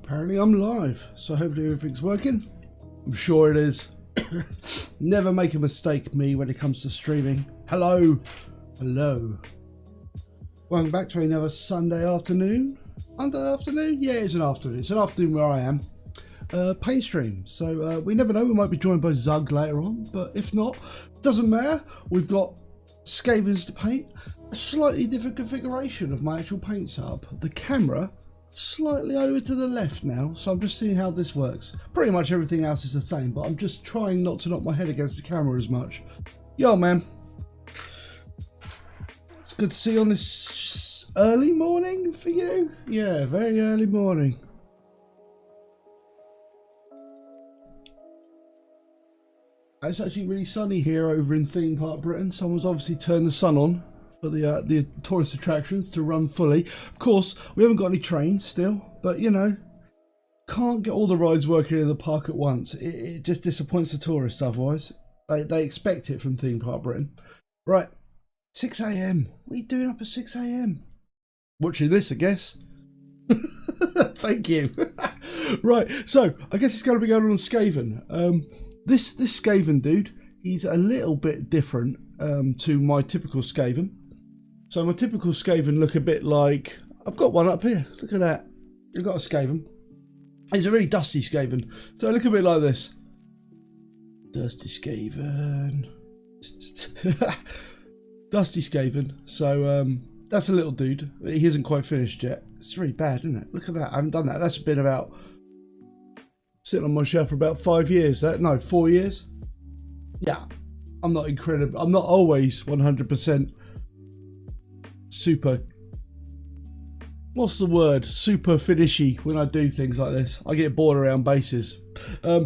apparently I'm live, so hopefully everything's working. I'm sure it is. Never make a mistake, me, when it comes to streaming. Hello. Hello. Welcome back to another Sunday afternoon. Sunday afternoon? Yeah, it's an afternoon. It's an afternoon where I am. Paint stream. So we never know, we might be joined by Zug later on, but if not, doesn't matter. We've got skavens to paint. A slightly different configuration of my actual paint setup. The camera slightly over to the left now, so I'm just seeing how this works. Pretty much everything else is the same, but I'm just trying not to knock my head against the camera as much. Yo, man. It's good to see you on this early morning for you. Yeah, very early morning. It's actually really sunny here over in Theme Park Britain. Someone's obviously turned the sun on for the tourist attractions to run fully. Of course, we haven't got any trains still, but you know, can't get all the rides working in the park at once. It just disappoints the tourists otherwise. They expect it from Theme Park Britain. Right, 6 AM. What are you doing up at 6 AM? Watching this, I guess. Thank you. Right, so I guess it's going to be going on Skaven. This Skaven dude, he's a little bit different to my typical Skaven. So my typical Skaven look a bit like, I've got one up here, look at that. I've got a Skaven. He's a really dusty Skaven. So I look a bit like this. Dusty Skaven. Dusty Skaven. So that's a little dude. He isn't quite finished yet. It's really bad, isn't it? Look at that, I haven't done that. That's been about, sitting on my shelf for about 5 years. No, 4 years. Yeah, I'm not incredible. I'm not always 100% super. What's the word? Super finishy when I do things like this. I get bored around bases. But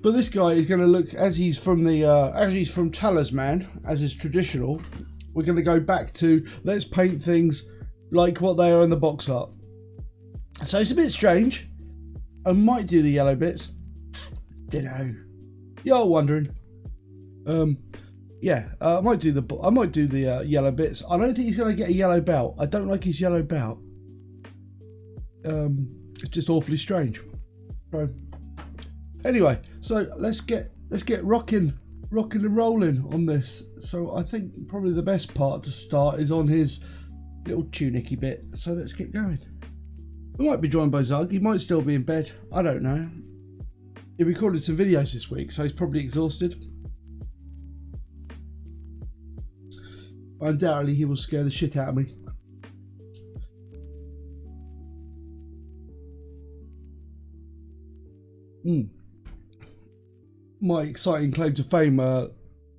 this guy is going to look, as he's from Talisman, as is traditional. We're going to go back to let's paint things like what they are in the box art. So it's a bit strange. I might do the yellow bits. Dunno. You're wondering. Yeah, I might do the yellow bits. I don't think he's gonna get a yellow belt. I don't like his yellow belt. It's just awfully strange. So, anyway, so let's get rocking and rolling on this. So I think probably the best part to start is on his little tunicky bit. So let's get going. We might be joined by Zug. He might still be in bed. I don't know. He recorded some videos this week, so he's probably exhausted. Undoubtedly, he will scare the shit out of me. My exciting claim to fame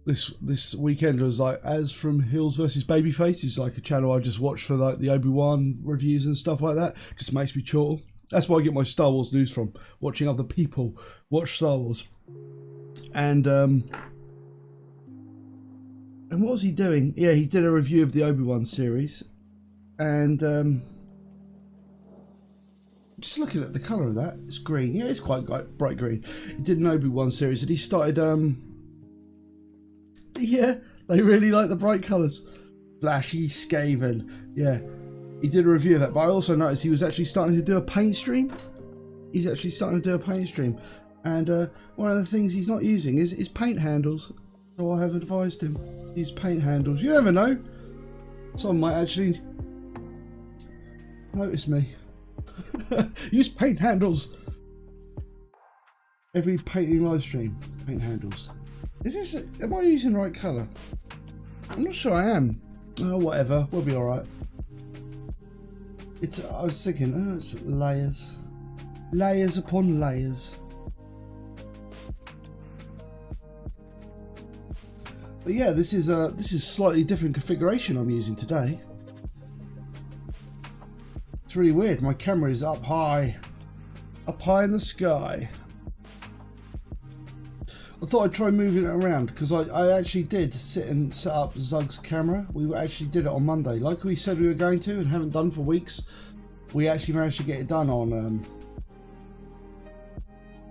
this weekend was like As from Hills versus Babyface. It's like a channel I just watch for like the Obi-Wan reviews and stuff like that. Just makes me chortle. That's where I get my Star Wars news from, watching other people watch Star Wars. And what was he doing? Yeah, he did a review of the Obi-Wan series, and just looking at the colour of that, it's green. Yeah, it's quite bright green. He did an Obi-Wan series, and he started yeah, they really like the bright colours. Flashy Skaven. Yeah, he did a review of that, but I also noticed he was actually starting to do a paint stream. He's actually starting to do a paint stream. And one of the things he's not using is paint handles. So I have advised him to use paint handles. You never know. Someone might actually notice me. Use paint handles. Every painting live stream, paint handles. Am I using the right colour? I'm not sure I am. Oh, whatever, we'll be alright. I was thinking, it's layers. Layers upon layers. But yeah, this is slightly different configuration I'm using today. It's really weird. My camera is up high in the sky. I thought I'd try moving it around because I actually did sit and set up Zug's camera. We actually did it on Monday, like we said we were going to, and haven't done for weeks. We actually managed to get it done on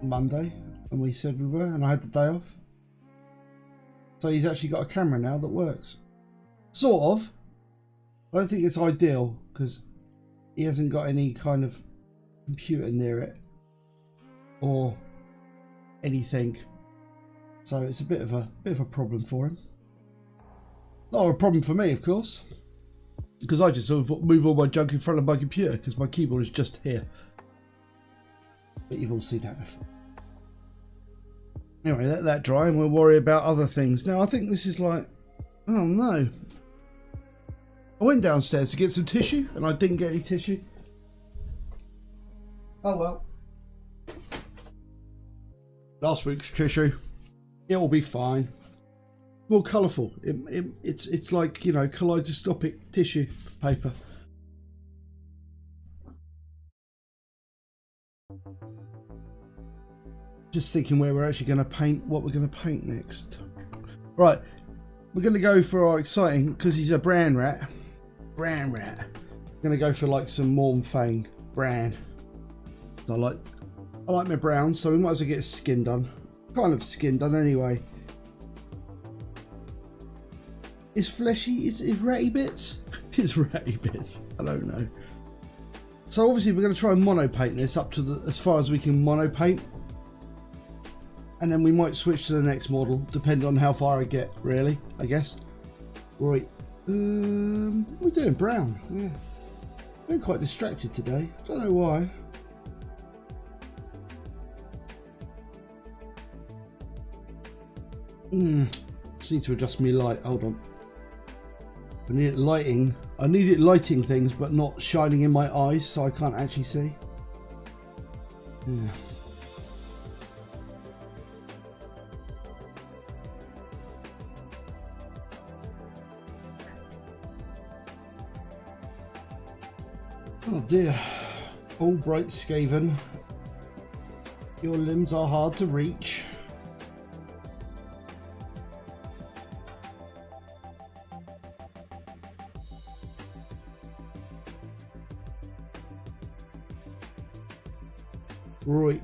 Monday, and we said we were, and I had the day off. So he's actually got a camera now that works. Sort of. I don't think it's ideal because he hasn't got any kind of computer near it. or anything. So it's a bit of a problem for him. Not a problem for me, of course, because I just sort of move all my junk in front of my computer because my keyboard is just here. But you've all seen that before. Anyway, let that dry and we'll worry about other things. Now I think this is like, oh no. I went downstairs to get some tissue and I didn't get any tissue. Oh well. Last week's tissue. It will be fine. More colourful. It's like, you know, kaleidoscopic tissue paper. Just thinking where we're actually going to paint, what we're going to paint next. Right, we're going to go for our exciting, because he's a bran rat. Bran rat. I'm going to go for like some Mornfane bran. I like my browns, so we might as well get his skin done. Kind of skin done anyway. Is fleshy? Is ratty bits? It's ratty bits. I don't know. So obviously we're going to try and mono paint this up to as far as we can mono paint. And then we might switch to the next model, depending on how far I get, really, I guess. Right. What are we doing? Brown. Yeah. I've been quite distracted today. Don't know why. Just need to adjust my light. Hold on. I need it lighting. I need it lighting things, but not shining in my eyes, so I can't actually see. Yeah. Oh dear. All bright skaven. Your limbs are hard to reach. Right.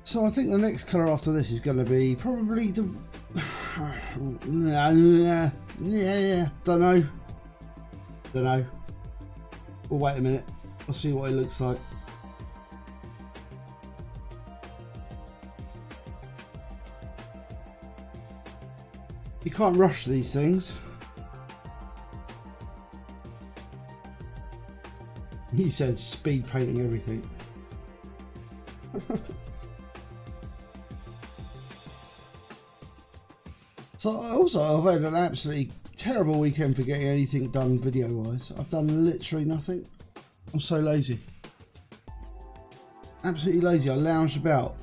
So I think the next colour after this is going to be probably the... Don't know. Well, wait a minute. I'll see what it looks like. You can't rush these things. He said speed painting everything. So also I've had an absolutely terrible weekend for getting anything done video wise. I've done literally nothing. I'm so lazy. Absolutely lazy. I lounged about.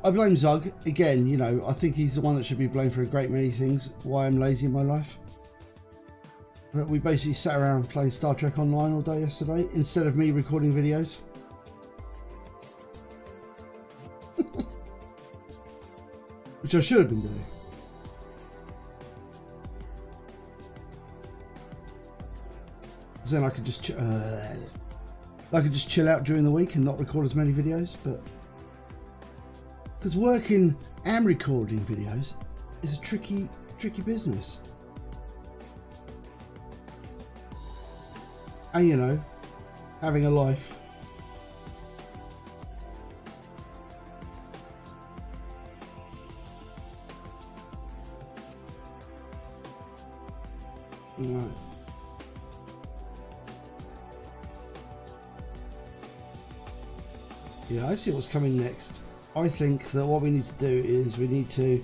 I blame Zug again. You know, I think he's the one that should be blamed for a great many things why I'm lazy in my life. But we basically sat around playing Star Trek Online all day yesterday instead of me recording videos. Which I should have been doing. Then I could just chill out during the week and not record as many videos, but because working and recording videos is a tricky business. And you know, having a life. Right. Yeah, I see what's coming next. I think that what we need to do is we need to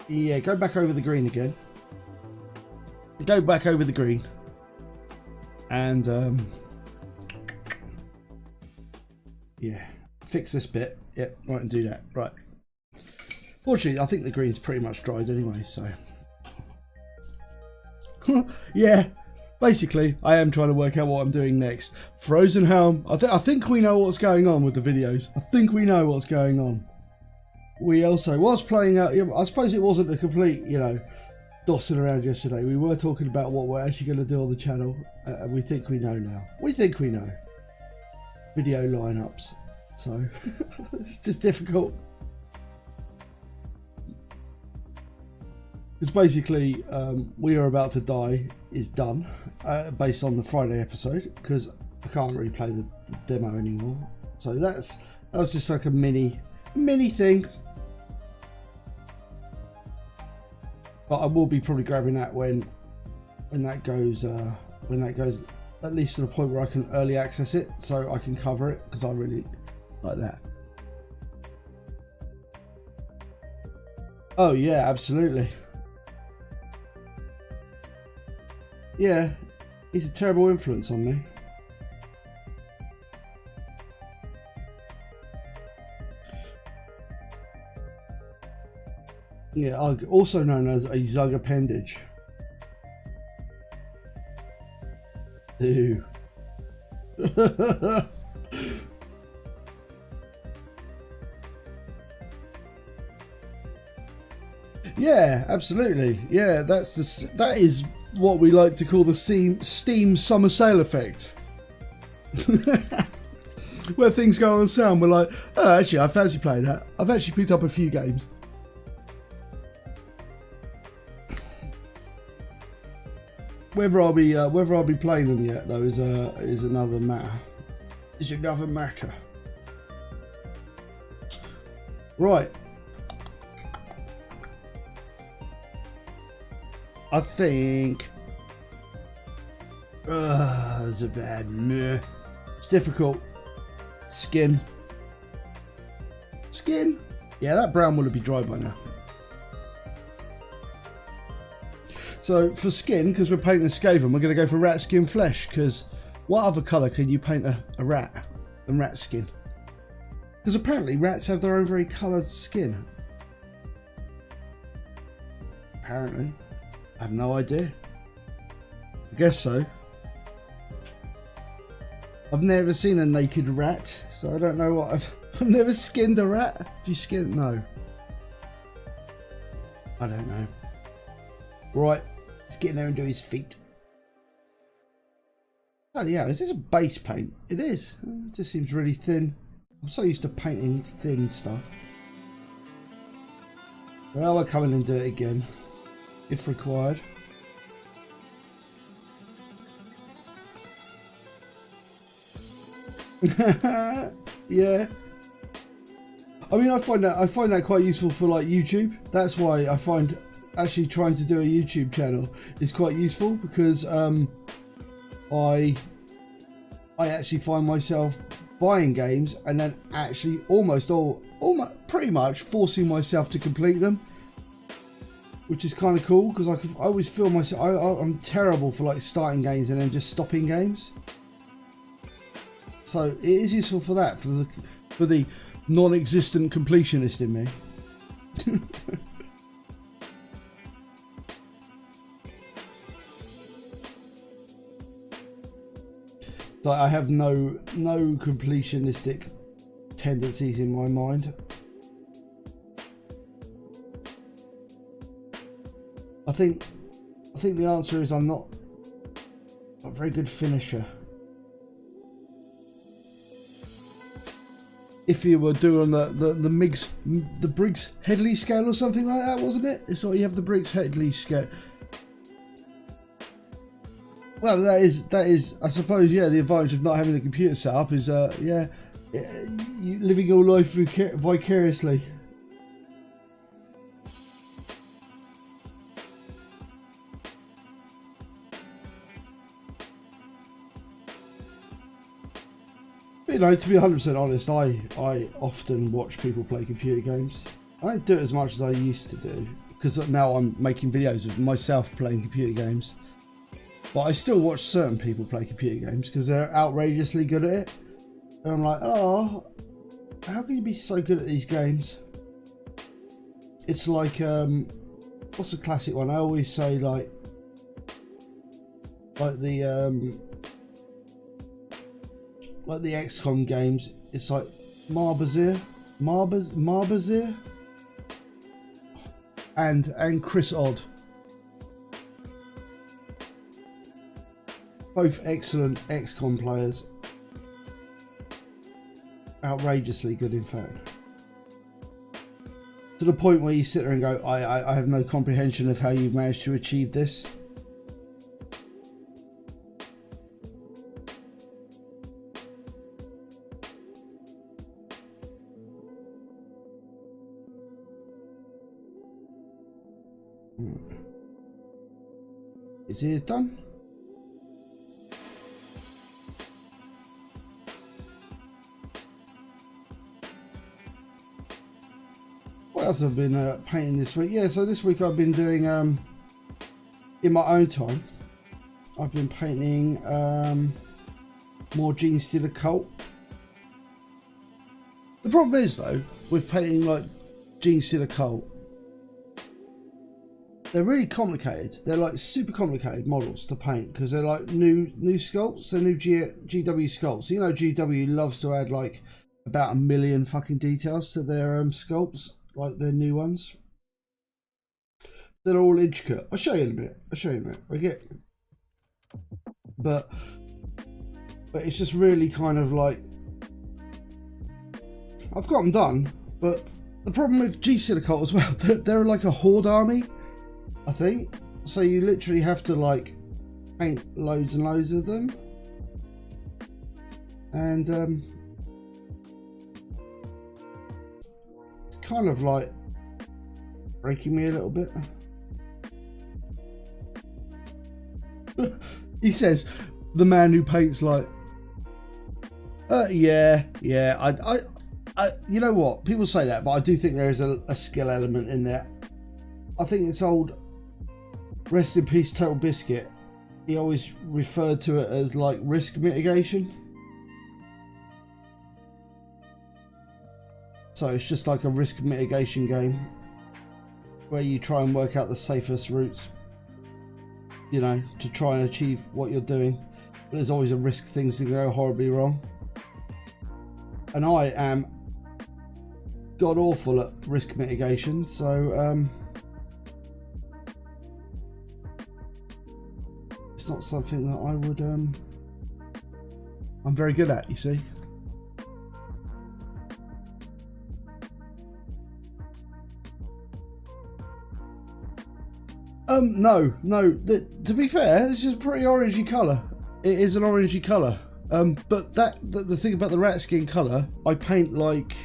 yeah, go back over the green again. Go back over the green and yeah, fix this bit. Yep, right, and do that. Right. Fortunately, I think the green's pretty much dried anyway, so yeah. Basically, I am trying to work out what I'm doing next. Frozen Helm. I think we know what's going on with the videos. I think we know what's going on. We also was playing out. I suppose it wasn't a complete, you know, dossing around yesterday. We were talking about what we're actually going to do on the channel. And we think we know now. We think we know. Video lineups. So it's just difficult. Because basically, We Are About to Die is done, based on the Friday episode, because I can't really play the demo anymore. So that was just like a mini thing. But I will be probably grabbing that when that goes at least to the point where I can early access it, so I can cover it, because I really like that. Oh yeah, absolutely. Yeah, he's a terrible influence on me. Yeah, also known as a Zug appendage. Ew. Yeah, absolutely. Yeah, that is what we like to call the Steam summer sale effect. Where things go on sale, we're like, oh, actually, I fancy playing that. I've actually picked up a few games. Whether I'll be playing them yet, though, is another matter. Is another matter. Right. I think. It's a bad meh. It's difficult. Skin. Yeah, that brown will be dry by now. So for skin, because we're painting a skaven, we're going to go for rat skin flesh, because what other colour can you paint a rat than rat skin? Because apparently rats have their own very coloured skin. Apparently. I have no idea. I guess so. I've never seen a naked rat, so I don't know what I've never skinned a rat. Do you skin? No. I don't know. Right. Let's get in there and do his feet. Oh yeah, is this a base paint? It is. It just seems really thin. I'm so used to painting thin stuff. Well, I'll come in and do it again, if required. Yeah. I mean, I find that quite useful for like YouTube. That's why I find actually trying to do a YouTube channel is quite useful, because I actually find myself buying games and then actually almost pretty much forcing myself to complete them, which is kind of cool, because I always feel myself I'm terrible for like starting games and then just stopping games. So it is useful for that, for the non-existent completionist in me. So I have no completionistic tendencies in my mind. I think the answer is I'm not a very good finisher. If you were doing the Briggs Headley scale or something like that, wasn't it? It's like you have the Briggs Headley scale. Well, that is, I suppose, yeah, the advantage of not having a computer set up is, yeah, you living your life vicariously. You know, to be 100% honest, I often watch people play computer games. I don't do it as much as I used to do, because now I'm making videos of myself playing computer games. But I still watch certain people play computer games because they're outrageously good at it. And I'm like, oh, how can you be so good at these games? It's like, what's the classic one? I always say like the XCOM games. It's like Marbazir and Chris Odd. Both excellent XCOM players. Outrageously good, in fact. To the point where you sit there and go, I have no comprehension of how you've managed to achieve this. His ears done. What else have I been painting this week? Yeah, so this week I've been doing, in my own time, I've been painting more Genestealer Cult. The problem is though, with painting like Genestealer Cult, they're really complicated. They're like super complicated models to paint because they're like new sculpts. They're new GW sculpts. You know, GW loves to add like about 1 million fucking details to their sculpts, like their new ones. They're all intricate. I'll show you in a minute. Okay. But it's just really kind of like, I've got them done, but the problem with Genestealer Cult as well, they're like a horde army, I think. So you literally have to like paint loads and loads of them, and it's kind of like breaking me a little bit. He says, the man who paints like, yeah, I you know what, people say that, but I do think there is a skill element in there. I think it's old, rest in peace Total Biscuit, he always referred to it as like risk mitigation. So it's just like a risk mitigation game where you try and work out the safest routes, you know, to try and achieve what you're doing, but there's always a risk things can go horribly wrong. And I am god awful at risk mitigation, so it's not something that I would I'm very good at, you see. No, to be fair, this is a pretty orangey colour. It is an orangey colour. But the thing about the rat skin colour, I paint like,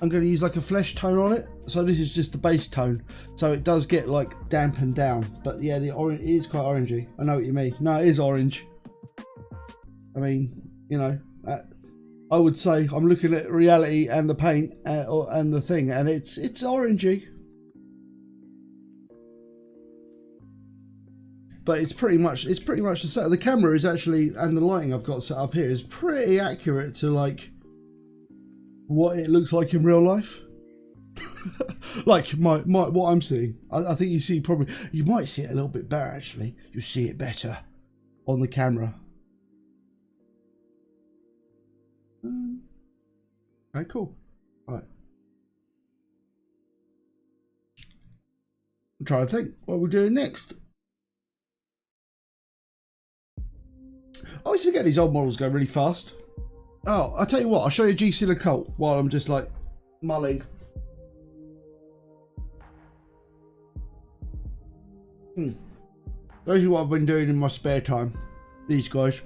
I'm going to use like a flesh tone on it. So this is just the base tone. So it does get like dampened down. But yeah, the orange is quite orangey. I know what you mean. No, it is orange. I mean, you know, I would say I'm looking at reality and the paint and the thing, and it's orangey. But it's pretty much the set. The camera is actually, and the lighting I've got set up here is pretty accurate to like what it looks like in real life. Like what I'm seeing. I think you see probably, you might see it a little bit better actually. You see it better on the camera. Okay, cool. All right. I'm trying to think what we're doing next. I always forget these old models go really fast. Oh, I'll tell you what, I'll show you Genestealer Cult while I'm just like mulling. Those are what I've been doing in my spare time. These guys.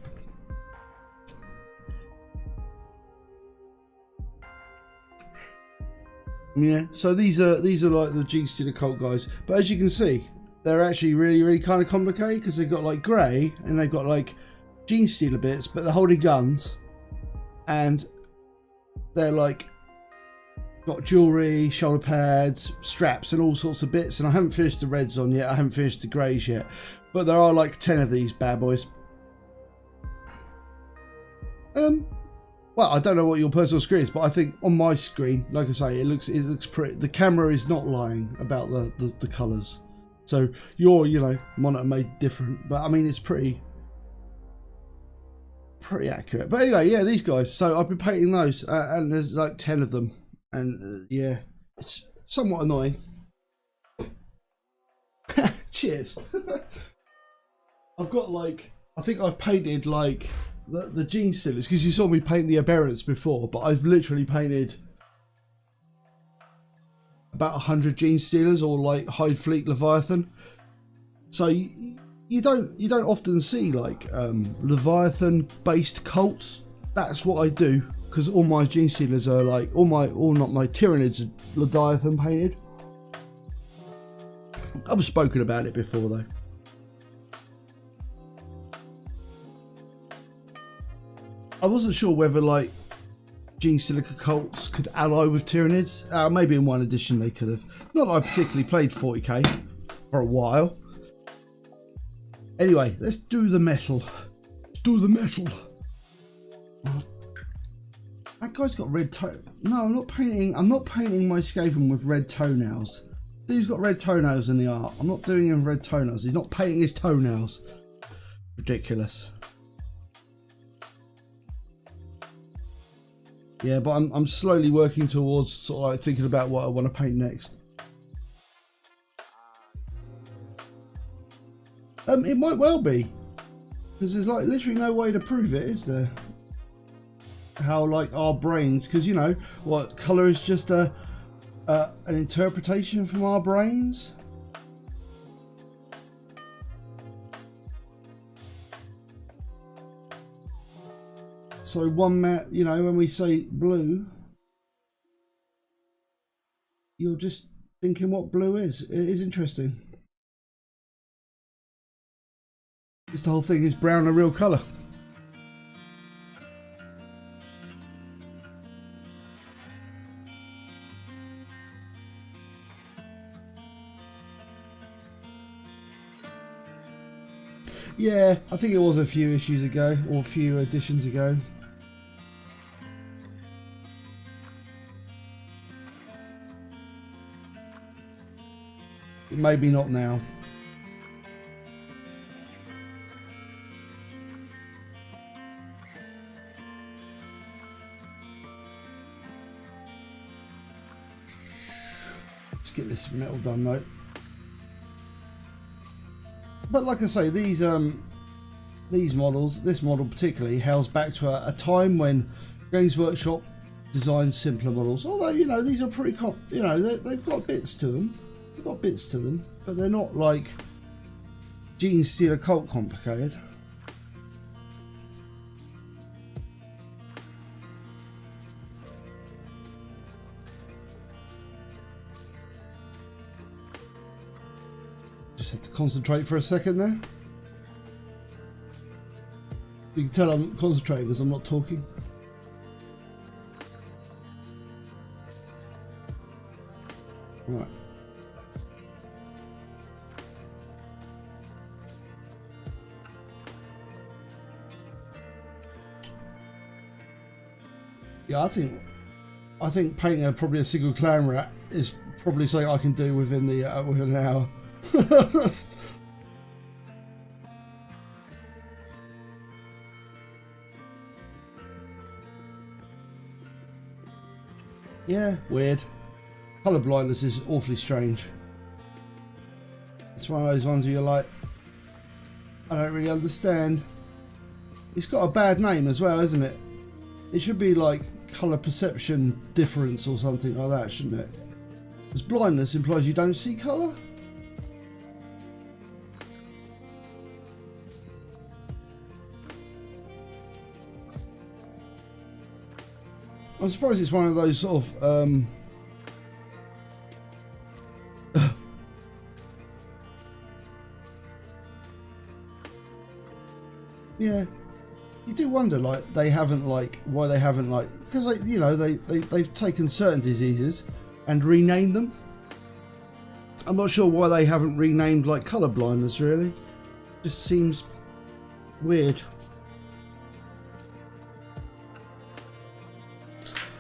Yeah, so these are like the Genestealer Cult guys. But as you can see, they're actually really kind of complicated because they've got like grey and they've got like Genestealer bits, but they're holding guns, and they're like got jewelry, shoulder pads, straps, and all sorts of bits. And I haven't finished the reds on yet. I haven't finished the greys yet, but there are like 10 of these bad boys. Well, I don't know what your personal screen is, but I think on my screen, like I say, it looks pretty. The camera is not lying about the colours. So your, you know, monitor made different, but I mean it's pretty accurate. But anyway, yeah, these guys, so I've been painting those and there's like 10 of them, and yeah, it's somewhat annoying. Cheers. I've got like, I think I've painted like the Genestealers, because you saw me paint the Aberrants before, but I've literally painted about 100 Gene Stealers or like Hide Fleet Leviathan. So you don't often see like Leviathan based cults. That's what I do, because all my Gene Stealers are like all not my Tyranids are Leviathan painted. I've spoken about it before though. I wasn't sure whether like Gene Stealer cults could ally with Tyranids. Maybe in one edition they could have. Not that I particularly played 40k for a while. Anyway, let's do the metal. Let's do the metal. That guy's got red toe. No, I'm not painting my Skaven with red toenails. Dude's got red toenails in the art. I'm not doing him red toenails. He's not painting his toenails. Ridiculous. Yeah, but I'm slowly working towards sort of like thinking about what I want to paint next. It might well be, because there's like literally no way to prove it, is there? How like our brains, because you know what, colour is just an interpretation from our brains. So you know, when we say blue, you're just thinking what blue is. It is interesting. This whole thing is brown a real colour. Yeah, I think it was a few issues ago, or a few editions ago. Maybe not now. Let's get this metal done though. But like I say, these models, this model particularly, hails back to a time when Games Workshop designed simpler models. Although, you know, these are pretty, you know, they've got bits to them. They've got bits to them, but they're not like Gene Stealer cult complicated. Just have to concentrate for a second there. You can tell I'm concentrating because I'm not talking. Right. Yeah, I think painting probably a single clan rat is probably something I can do within within an hour. Yeah, weird. Colour blindness is awfully strange. It's one of those ones where you're like, I don't really understand. It's got a bad name as well, isn't it? It should be like colour perception difference or something like that, shouldn't it? Because blindness implies you don't see colour. I'm surprised it's one of those sort of yeah, you do wonder like they haven't like why they haven't like, because like, you know, they've taken certain diseases and renamed them. I'm not sure why they haven't renamed like colour blindness, really. Just seems weird.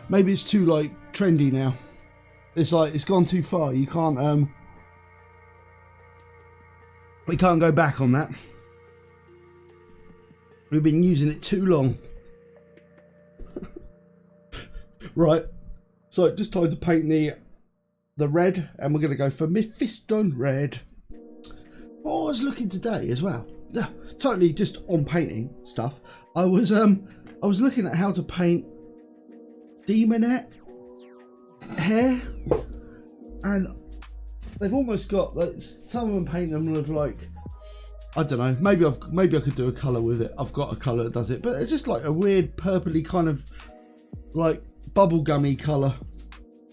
Maybe it's too like trendy now. It's like it's gone too far. You can't we can't go back on that. We've been using it too long. Right. So just time to paint the red, and we're gonna go for Mephiston red. Oh, I was looking today as well. Totally just on painting stuff. I was looking at how to paint Demonette hair and they've almost got like, some of them paint them with like, I don't know, maybe I could do a colour with it. I've got a colour that does it, but it's just like a weird purpley kind of like bubblegummy colour.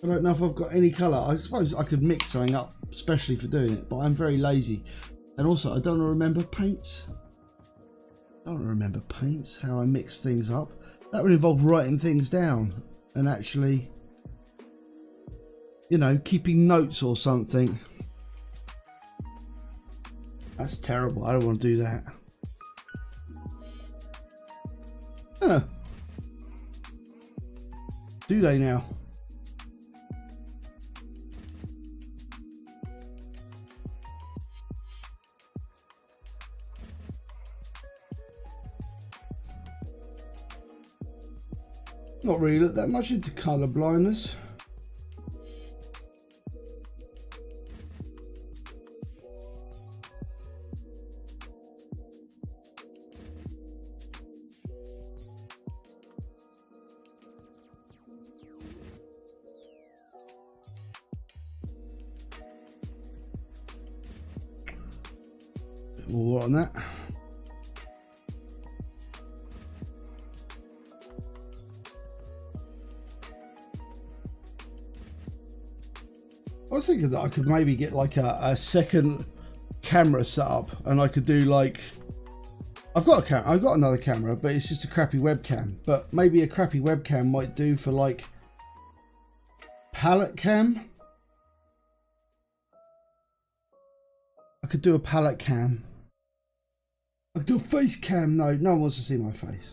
I don't know if I've got any colour. I suppose I could mix something up especially for doing it, but I'm very lazy. And also I don't remember paints. I don't remember paints, how I mix things up. That would involve writing things down and actually, you know, keeping notes or something. That's terrible. I don't want to do that. Huh. Do they now? Not really looked that much into colour blindness. Bit more on that. I was thinking that I could maybe get like a second camera set up, and I could do like, I've got another camera, but it's just a crappy webcam. But maybe a crappy webcam might do for like palette cam. I could do a palette cam. I could do a face cam. No one wants to see my face.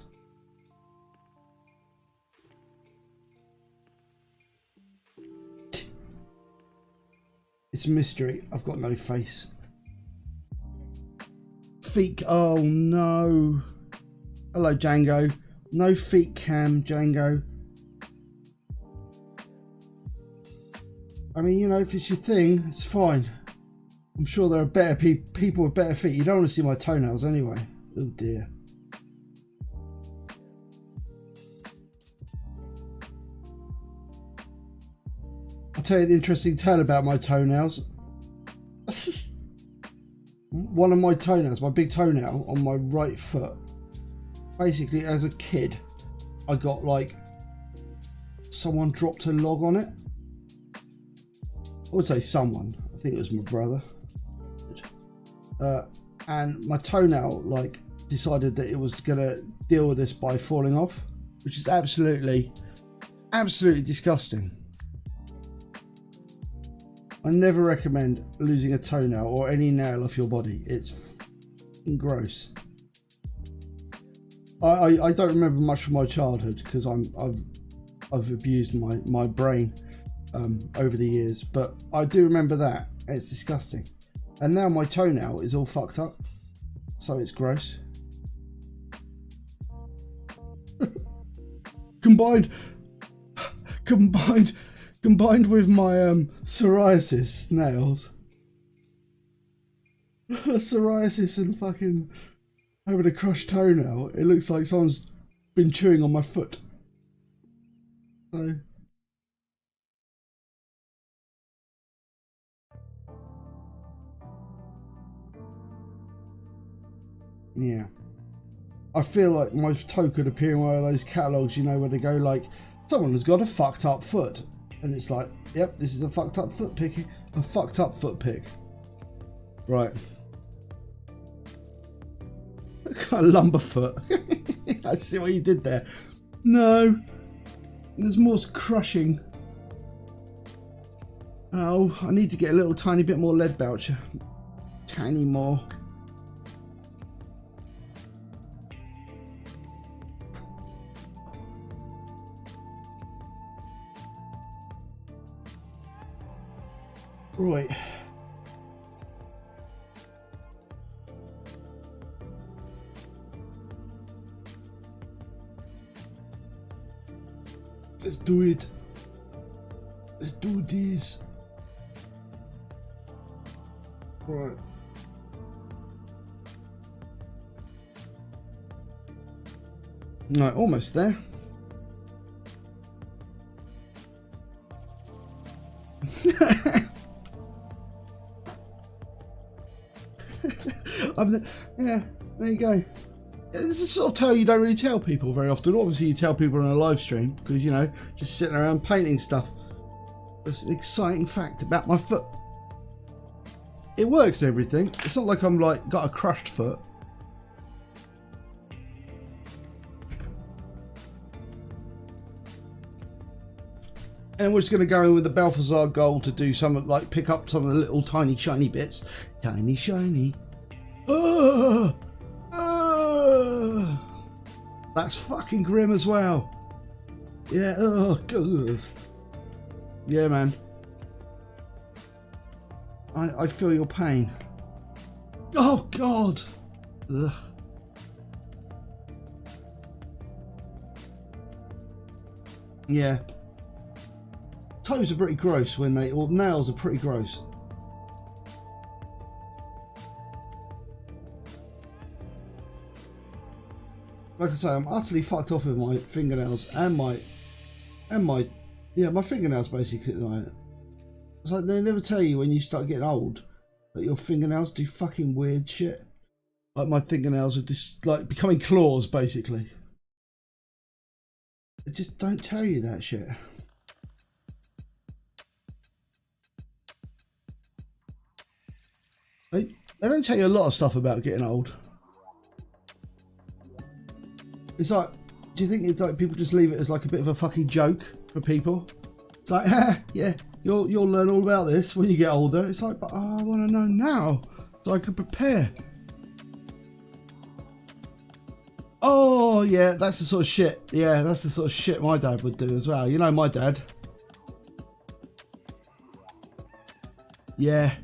It's a mystery. I've got no face. Feet. Oh no. Hello, Django. No feet cam, Django. I mean, you know, if it's your thing, it's fine. I'm sure there are better people with better feet. You don't want to see my toenails anyway. Oh dear. I'll tell you an interesting tale about my toenails. One of my toenails, my big toenail on my right foot, basically as a kid, I got like, someone dropped a log on it. I would say someone, I think it was my brother. And my toenail like decided that it was gonna deal with this by falling off, which is absolutely disgusting. I never recommend losing a toenail or any nail off your body. It's f***ing gross. I don't remember much from my childhood because I've abused my brain over the years, but I do remember that. It's disgusting. And now my toenail is all fucked up, so it's gross. combined with my psoriasis nails. Psoriasis and fucking having a crushed toenail. It looks like someone's been chewing on my foot. So yeah. I feel like my toe could appear in one of those catalogues, you know, where they go like, someone has got a fucked up foot. And it's like, yep, this is a fucked up foot pick. A fucked up foot pick. Right. Kind of lumberfoot. I see what you did there. No. There's more crushing. Oh, I need to get a little tiny bit more lead belcher. Tiny more. Right. Let's do it. Let's do this. Right. Right, almost there. Yeah, there you go. It's a sort of tale you don't really tell people very often. Obviously, you tell people on a live stream because, you know, just sitting around painting stuff. It's an exciting fact about my foot. It works and everything. It's not like I'm like got a crushed foot. And we're just going to go in with the Balthazar gold to do some, like, pick up some of the little tiny shiny bits. Tiny shiny. That's fucking grim as well. Yeah, oh, good. Yeah, man. I feel your pain. Oh, God. Ugh. Yeah. Toes are pretty gross when they, or nails are pretty gross. Like I say, I'm utterly fucked off with my fingernails and my fingernails basically at the moment. It's like they never tell you when you start getting old that your fingernails do fucking weird shit. Like my fingernails are just like becoming claws basically. They just don't tell you that shit. They don't tell you a lot of stuff about getting old. It's like, do you think it's like people just leave it as like a bit of a fucking joke for people? It's like, yeah, you'll learn all about this when you get older. It's like, but I want to know now so I can prepare. Oh yeah, that's the sort of shit. Yeah, that's the sort of shit my dad would do as well. You know my dad. Yeah.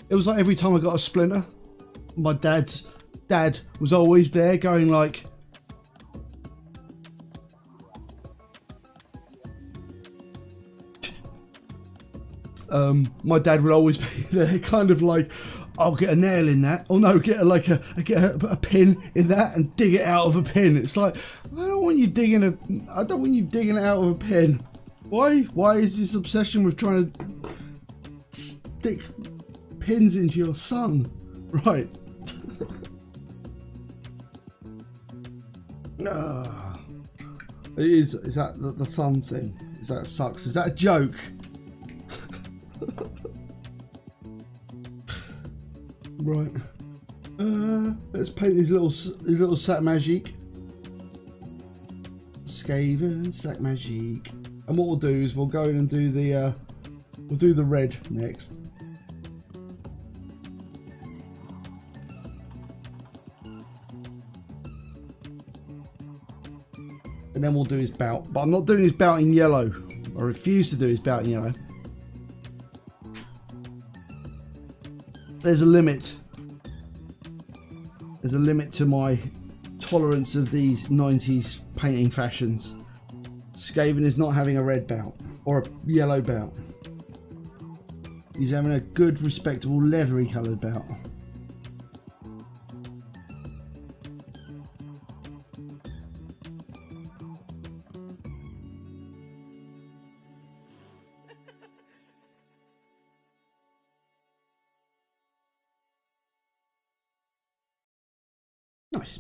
It was like every time I got a splinter, my dad was always there going like, my dad would always be there kind of like, I'll get a nail in that, or no, get a pin in that and dig it out of a pin. It's like, I don't want you digging it out of a pin. Why is this obsession with trying to stick pins into your son? Right. Is that the thumb thing? Is that sucks? Is that a joke? Right. Let's paint these little sac magique. Skaven sac magique. And what we'll do is we'll go in and do the red next. And then we'll do his bout. But I'm not doing his bout in yellow. I refuse to do his bout in yellow. There's a limit. There's a limit to my tolerance of these 90s painting fashions. Skaven is not having a red bout or a yellow bout. He's having a good, respectable, leathery coloured bout. Nice.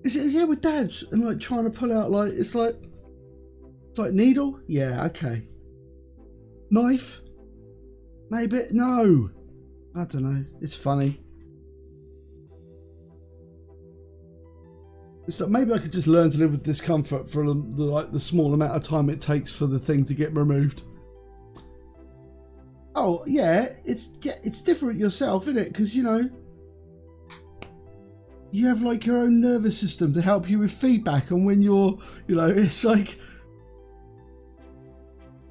Is it here with dads and like trying to pull out like it's like needle? Yeah, okay. Knife? Maybe no. I don't know. It's funny. So maybe I could just learn to live with discomfort for the small amount of time it takes for the thing to get removed. Oh yeah, it's different yourself, isn't it? Because you know, you have like your own nervous system to help you with feedback on when you're, you know, it's like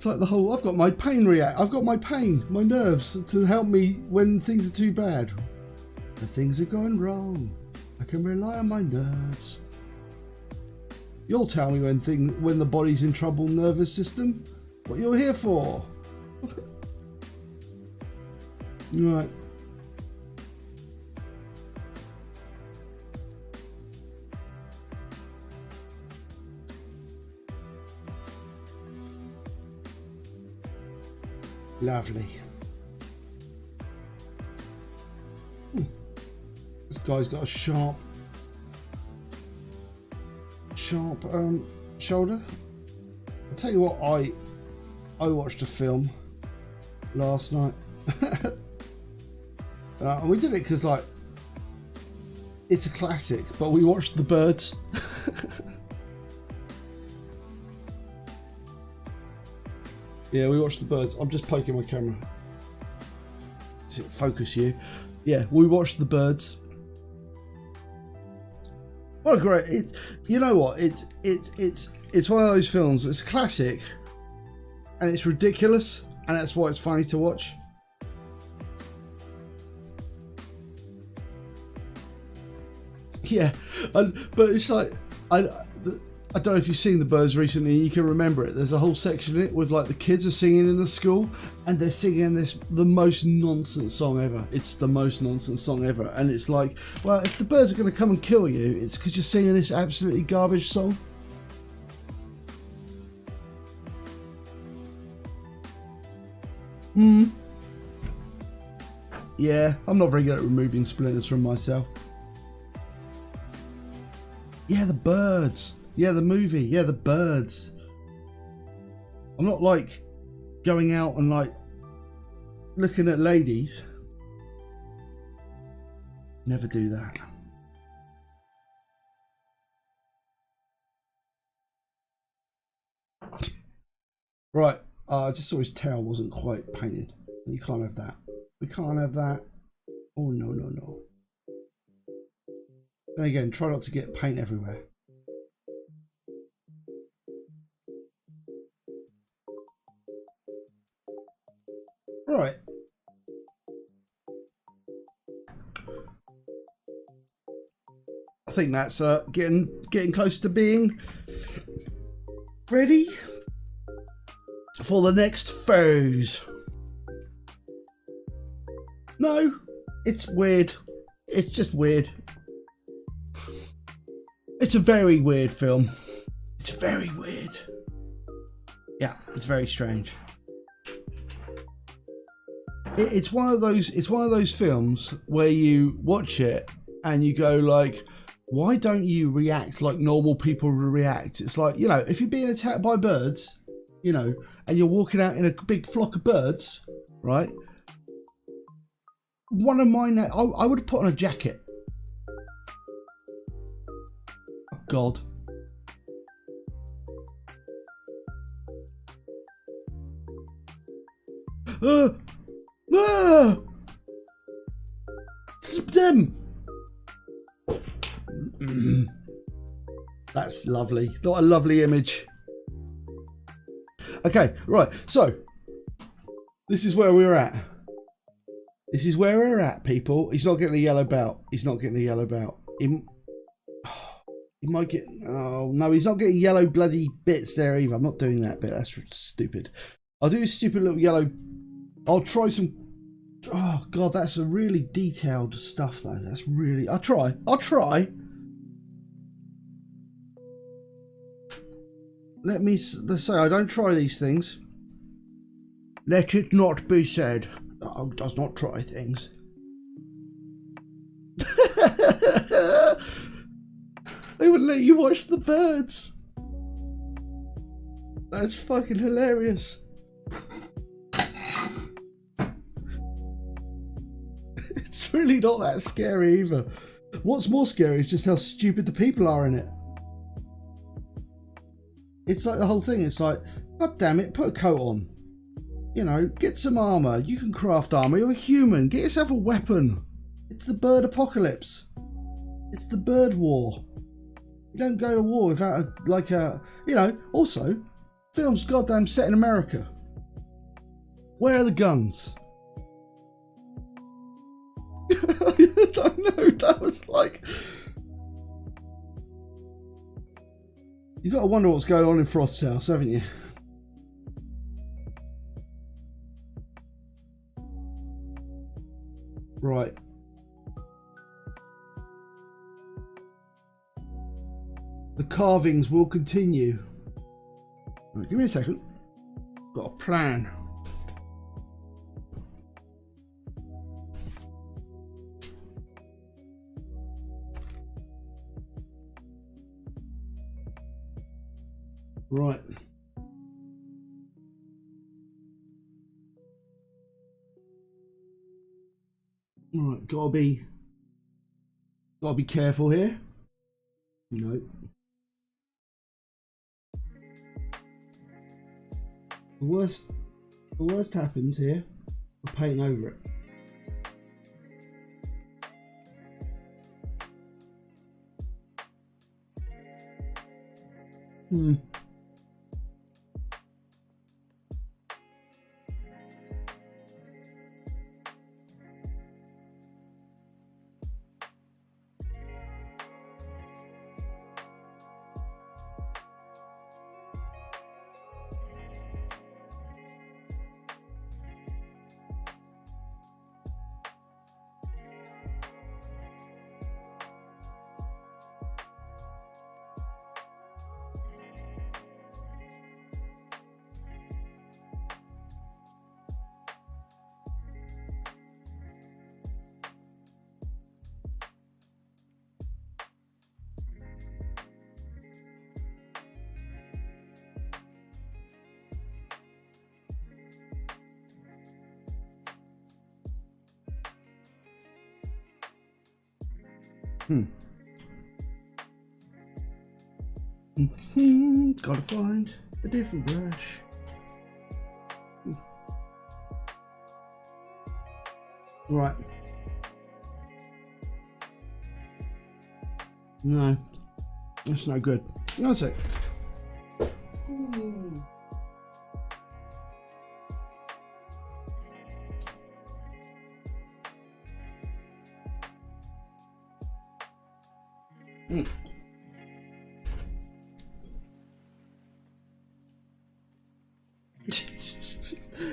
the whole. I've got my my nerves to help me when things are too bad. When things are going wrong, I can rely on my nerves. You'll tell me when the body's in trouble, nervous system. What you're here for. Right. Lovely. This guy's got a sharp shoulder. I'll tell you what, I watched a film last night. And we did it because, like, it's a classic, but we watched The Birds. Yeah, we watched The Birds. I'm just poking my camera. Does it focus you? Yeah, we watched The Birds. What a great! You know what? It's one of those films. It's a classic, and it's ridiculous, and that's why it's funny to watch. Yeah, but it's like I don't know if you've seen The Birds recently. You can remember it. There's a whole section in it with, like, the kids are singing in the school, and they're singing the most nonsense song ever. It's the most nonsense song ever, and it's like, well, if the birds are going to come and kill you, it's because you're singing this absolutely garbage song. Yeah, I'm not very good at removing splinters from myself. Yeah, The Birds. Yeah, the movie. Yeah, The Birds. I'm not, like, going out and, like, looking at ladies. Never do that. Right. I just saw his tail wasn't quite painted. You can't have that. We can't have that. Oh, no, no, no. Then again, try not to get paint everywhere. Right. I think that's getting close to being ready for the next phase. No, it's weird. It's just weird. It's a very weird film. It's very weird. Yeah, it's very strange. It's one of those films where you watch it and you go, like, why don't you react like normal people react? It's like, you know, if you're being attacked by birds, you know, and you're walking out in a big flock of birds, right? One of mine, I would have put on a jacket. Oh, God. Them. That's lovely. Not a lovely image. Okay, right. So this is where we're at. This is where we're at, people. He's not getting a yellow belt. He's not getting a yellow belt. He might get. Oh no, he's not getting yellow bloody bits there either. I'm not doing that bit. That's stupid. I'll do a stupid little yellow. I'll try some. Oh God, that's a really detailed stuff though. That's really. I'll try. Let's say I don't try these things. Let it not be said that does not try things. They wouldn't let you watch The Birds. That's fucking hilarious. It's really not that scary either. What's more scary is just how stupid the people are in it. It's like the whole thing. It's like, God damn it, put a coat on. You know, get some armor. You can craft armor. You're a human. Get yourself a weapon. It's the bird apocalypse. It's the bird war. You don't go to war without you know, also, film's goddamn set in America. Where are the guns? I don't know. That was like... You've got to wonder what's going on in Frost's house, haven't you? Right. The carvings will continue. Right, give me a second. Got a plan. Right. Right, gotta be careful here. No. The worst happens here. I paint over it. Gotta find a different brush. Right. No, that's no good. That's it.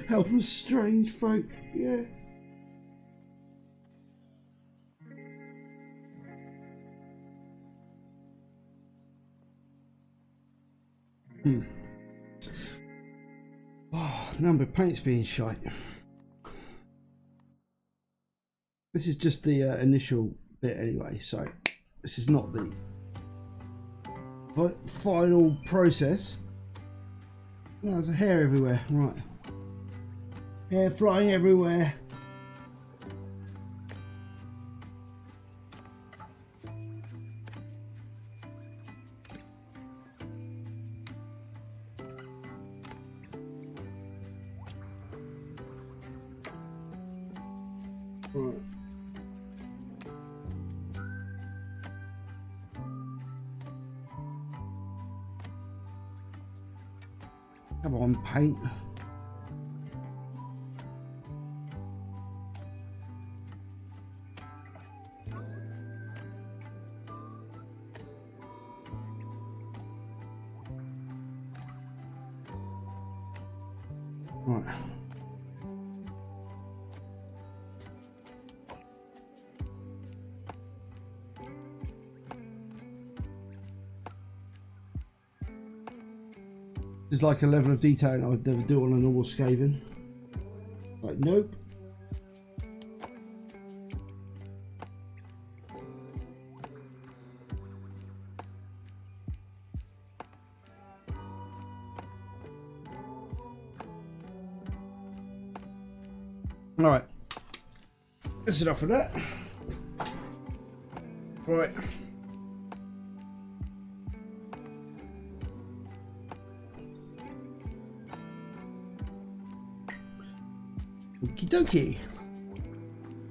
Help from strange folk, yeah. Oh, number paint's being shite. This is just the initial bit anyway, so this is not the final process. Oh, there's a hair everywhere, right. Hair flying everywhere. Right. Come on, paint. Right. There's like a level of detail I would never do on a normal skaven. Like, nope. Alright. That's enough of that. Right. Okie dokie.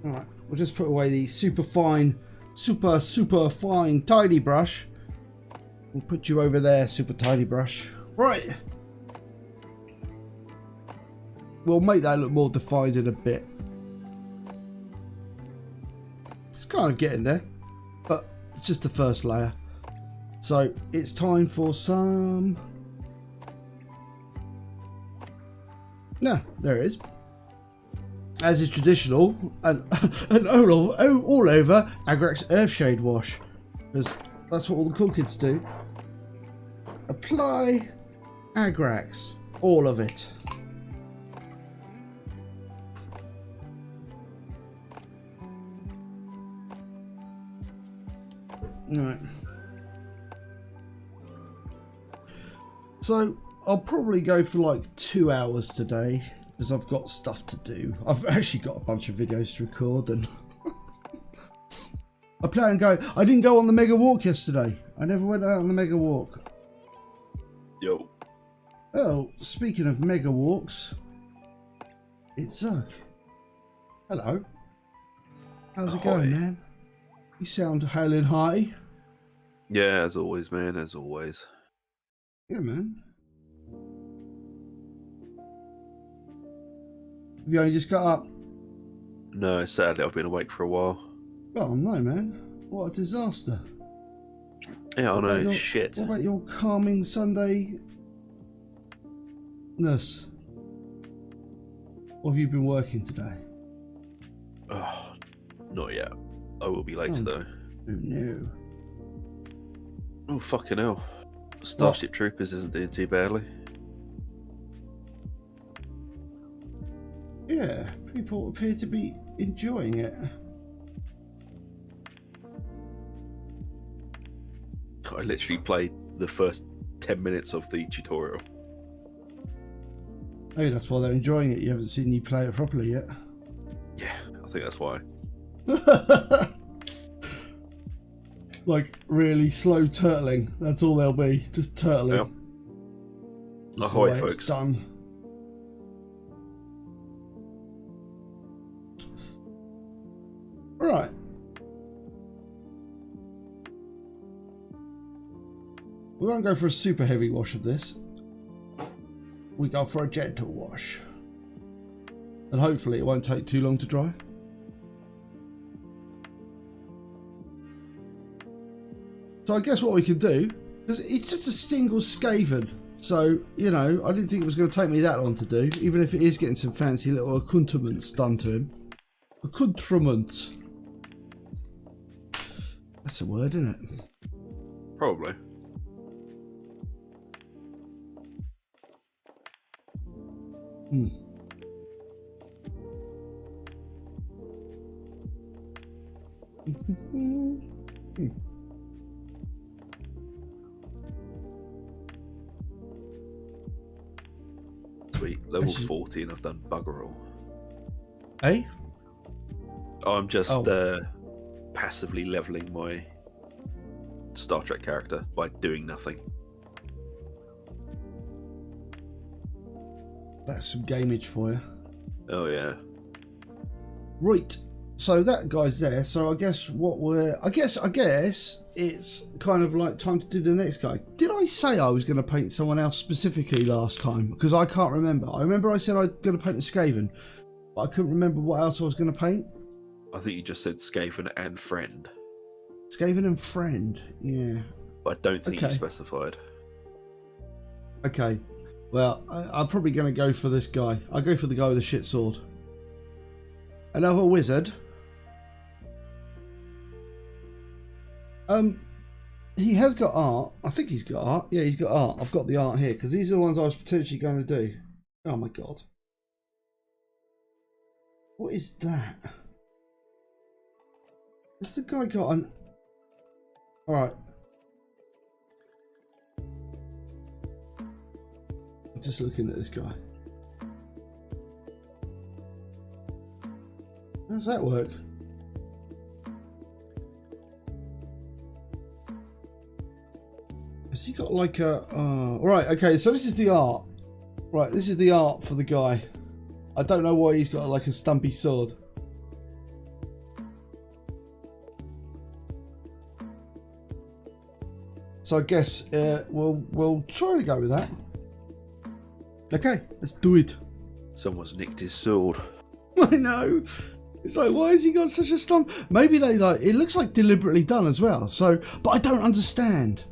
Alright, we'll just put away the super fine tiny brush. We'll put you over there, super tiny brush. Right. We'll make that look more defined in a bit. It's kind of getting there, but it's just the first layer. So it's time for some... No, there it is. As is traditional, an all over Agrax Earthshade wash, because that's what all the cool kids do. Apply Agrax, all of it. All right. So I'll probably go for like 2 hours today because I've got stuff to do. I've actually got a bunch of videos to record and I plan on going. I didn't go on the mega walk yesterday. I never went out on the mega walk. Yo. Oh, speaking of mega walks, it's Zug. Hello. How's it going, man? You sound hale and hearty. Yeah, as always, man, as always. Yeah, man. Have you only just got up? No, sadly, I've been awake for a while. Oh, no, man. What a disaster. Yeah, I know, shit. What about your calming Sunday-ness? Or have you been working today? Oh, not yet. I will be later, though. Who knew? Oh, fucking hell. Starship Troopers isn't doing too badly. Yeah, people appear to be enjoying it. I literally played the first 10 minutes of the tutorial. Maybe that's why they're enjoying it. You haven't seen you play it properly yet. Yeah, I think that's why. Like really slow turtling. That's all they'll be. Just turtling. Yeah. Ahoy, folks. It's done. Right. We won't go for a super heavy wash of this. We go for a gentle wash. And hopefully it won't take too long to dry. So I guess what we could do, because it's just a single skaven. So, you know, I didn't think it was going to take me that long to do, even if it is getting some fancy little accoutrements done to him. Accoutrements. That's a word, isn't it? Probably. Hmm. Sweet. Level 40 and I've done bugger all. Hey? I'm just passively leveling my Star Trek character by doing nothing. That's some gameage for you. Oh yeah. Right. So that guy's there. So I guess what we're... I guess it's kind of like time to do the next guy. Did I say I was going to paint someone else specifically last time? Because I can't remember. I remember I said I was going to paint a Skaven, but I couldn't remember what else I was going to paint. I think you just said Skaven and friend. Skaven and friend, yeah. But I don't think you specified. Okay. Well, I'm probably going to go for this guy. I'll go for the guy with the shit sword. Another wizard. He has got art. I think he's got art. Yeah, he's got art. I've got the art here because these are the ones I was potentially going to do. Oh my god. What is that? Has the guy got an... Alright. I'm just looking at this guy. How does that work? Has he got like a... right, okay, so this is the art. Right, this is the art for the guy. I don't know why he's got like a stumpy sword. So I guess we'll try to go with that. Okay, let's do it. Someone's nicked his sword. I know. It's like, why has he got such a stump? Maybe they like, it looks like deliberately done as well. So, but I don't understand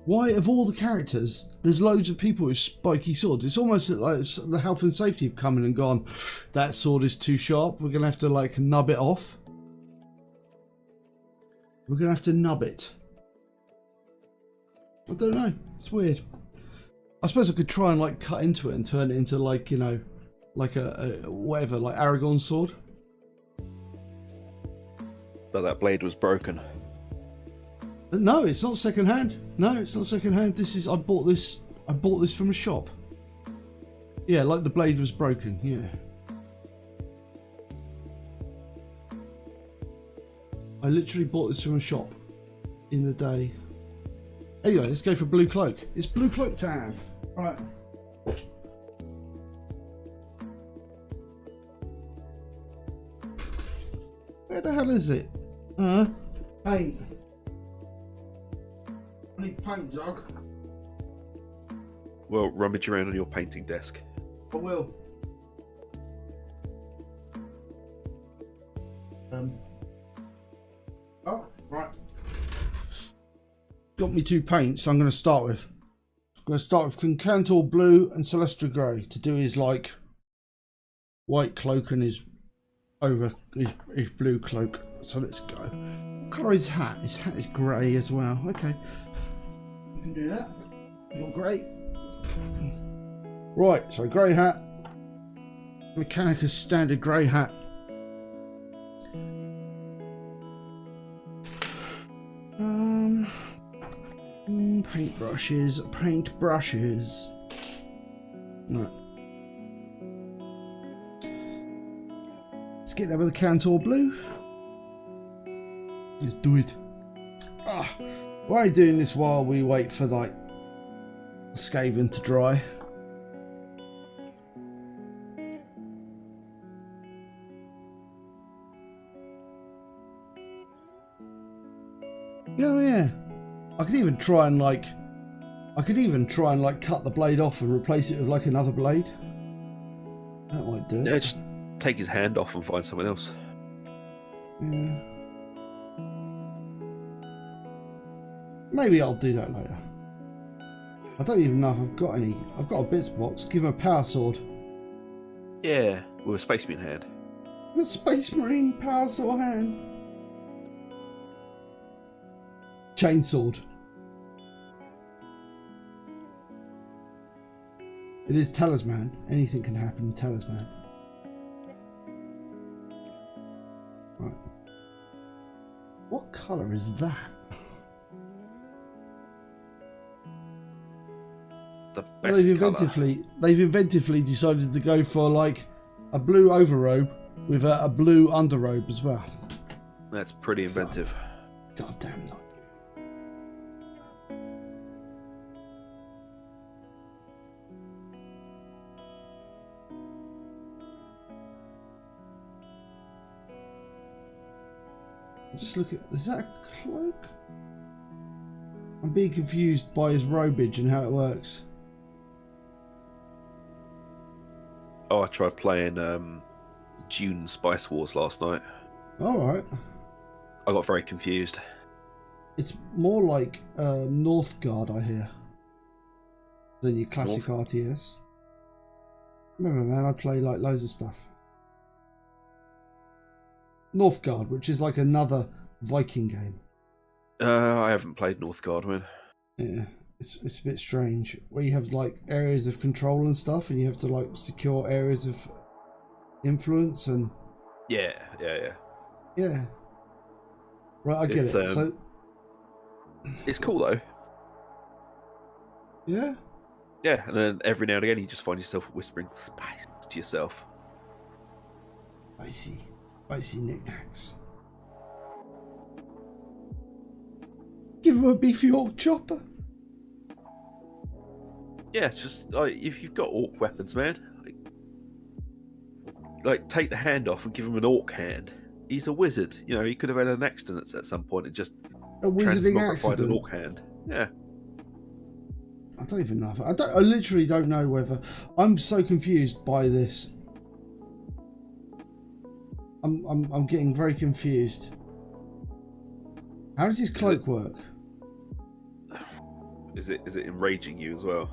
why of all the characters, there's loads of people with spiky swords. It's almost like the health and safety have come in and gone, that sword is too sharp. We're going to have to like nub it off. We're going to have to nub it. I don't know. It's weird. I suppose I could try and like cut into it and turn it into like, you know, like a whatever, like Aragorn's sword. But that blade was broken. But no, it's not second hand. No, it's not second hand. This is, I bought this I bought this from a shop. Yeah, like the blade was broken, yeah. I literally bought this from a shop in the day. Anyway, let's go for blue cloak. It's blue cloak time. Right. Where the hell is it? Paint. I need paint, Jog. Well, rummage around on your painting desk. I will. Oh, right. Got me 2 paints I'm going to start with. I'm going to start with Thunderhawk Blue and Celestial Grey to do his like white cloak and his his blue cloak. So let's go. What colour is his hat? His hat is grey as well. Okay. You can do that. You got grey. Right, so grey hat. Mechanicus standard grey hat. Paintbrushes. Right. Let's get there with the Thunderhawk Blue. Let's do it. Why are you doing this while we wait for like skaven to dry? Oh yeah. I could even try and cut the blade off and replace it with like another blade. That might do it. Yeah, just take his hand off and find something else. Yeah. Maybe I'll do that later. I don't even know if I've got any. I've got a bits box. Give him a power sword. Yeah, with a space marine hand. The Space Marine power sword hand. Chainsword. It is Talisman. Anything can happen in Talisman. Right. What colour is that? The Well, best they've inventively decided to go for like a blue overrobe with a blue underrobe as well. That's pretty inventive. God damn not. Just look at, is that a cloak? I'm being confused by his robage and how it works. Oh, I tried playing Dune Spice Wars last night. Alright. I got very confused. It's more like Northgard, I hear, than your classic RTS. Remember, man, I play like loads of stuff. Northgard, which is like another Viking game. I haven't played Northgard, man. Yeah, it's a bit strange. Where you have like areas of control and stuff, and you have to like secure areas of influence and. Yeah. Yeah. Right, I get it. So. It's cool though. Yeah. Yeah, and then every now and again you just find yourself whispering spice to yourself. Spicy knickknacks. Give him a beefy orc chopper. Yeah, it's just like if you've got orc weapons, man, like take the hand off and give him an orc hand. He's a wizard, you know. He could have had an accident at some point and just A wizarding accident. an orc hand. Yeah. I don't even know. I literally don't know whether. I'm so confused by this. I'm getting very confused. How does his cloak work? Is it enraging you as well?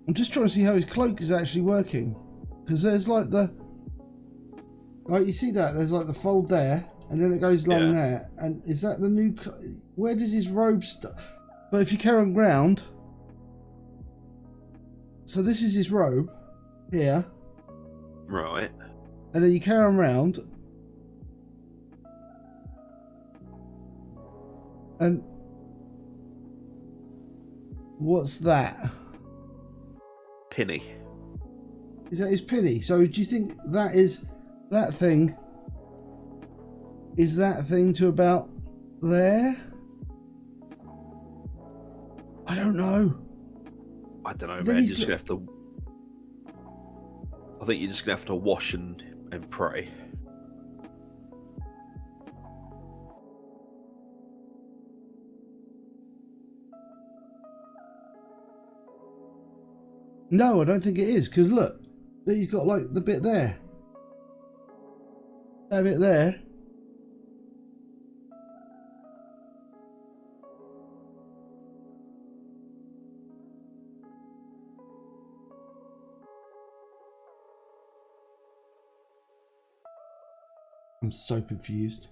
I'm just trying to see how his cloak is actually working, because there's like the. Right, you see that? There's like the fold there, and then it goes along there. And is that the new? Where does his robe start? But if you carry on ground, so this is his robe here. Right. And then you carry on round, and What's that? Pinny. Is that his pinny? So do you think that is that thing? Is that thing to about there? I don't know. I don't know, Then man. he's You're just gonna have to. I think you're just gonna have to wash and pray. No, I don't think it is, because look, he's got like the bit there. That bit there. I'm so confused.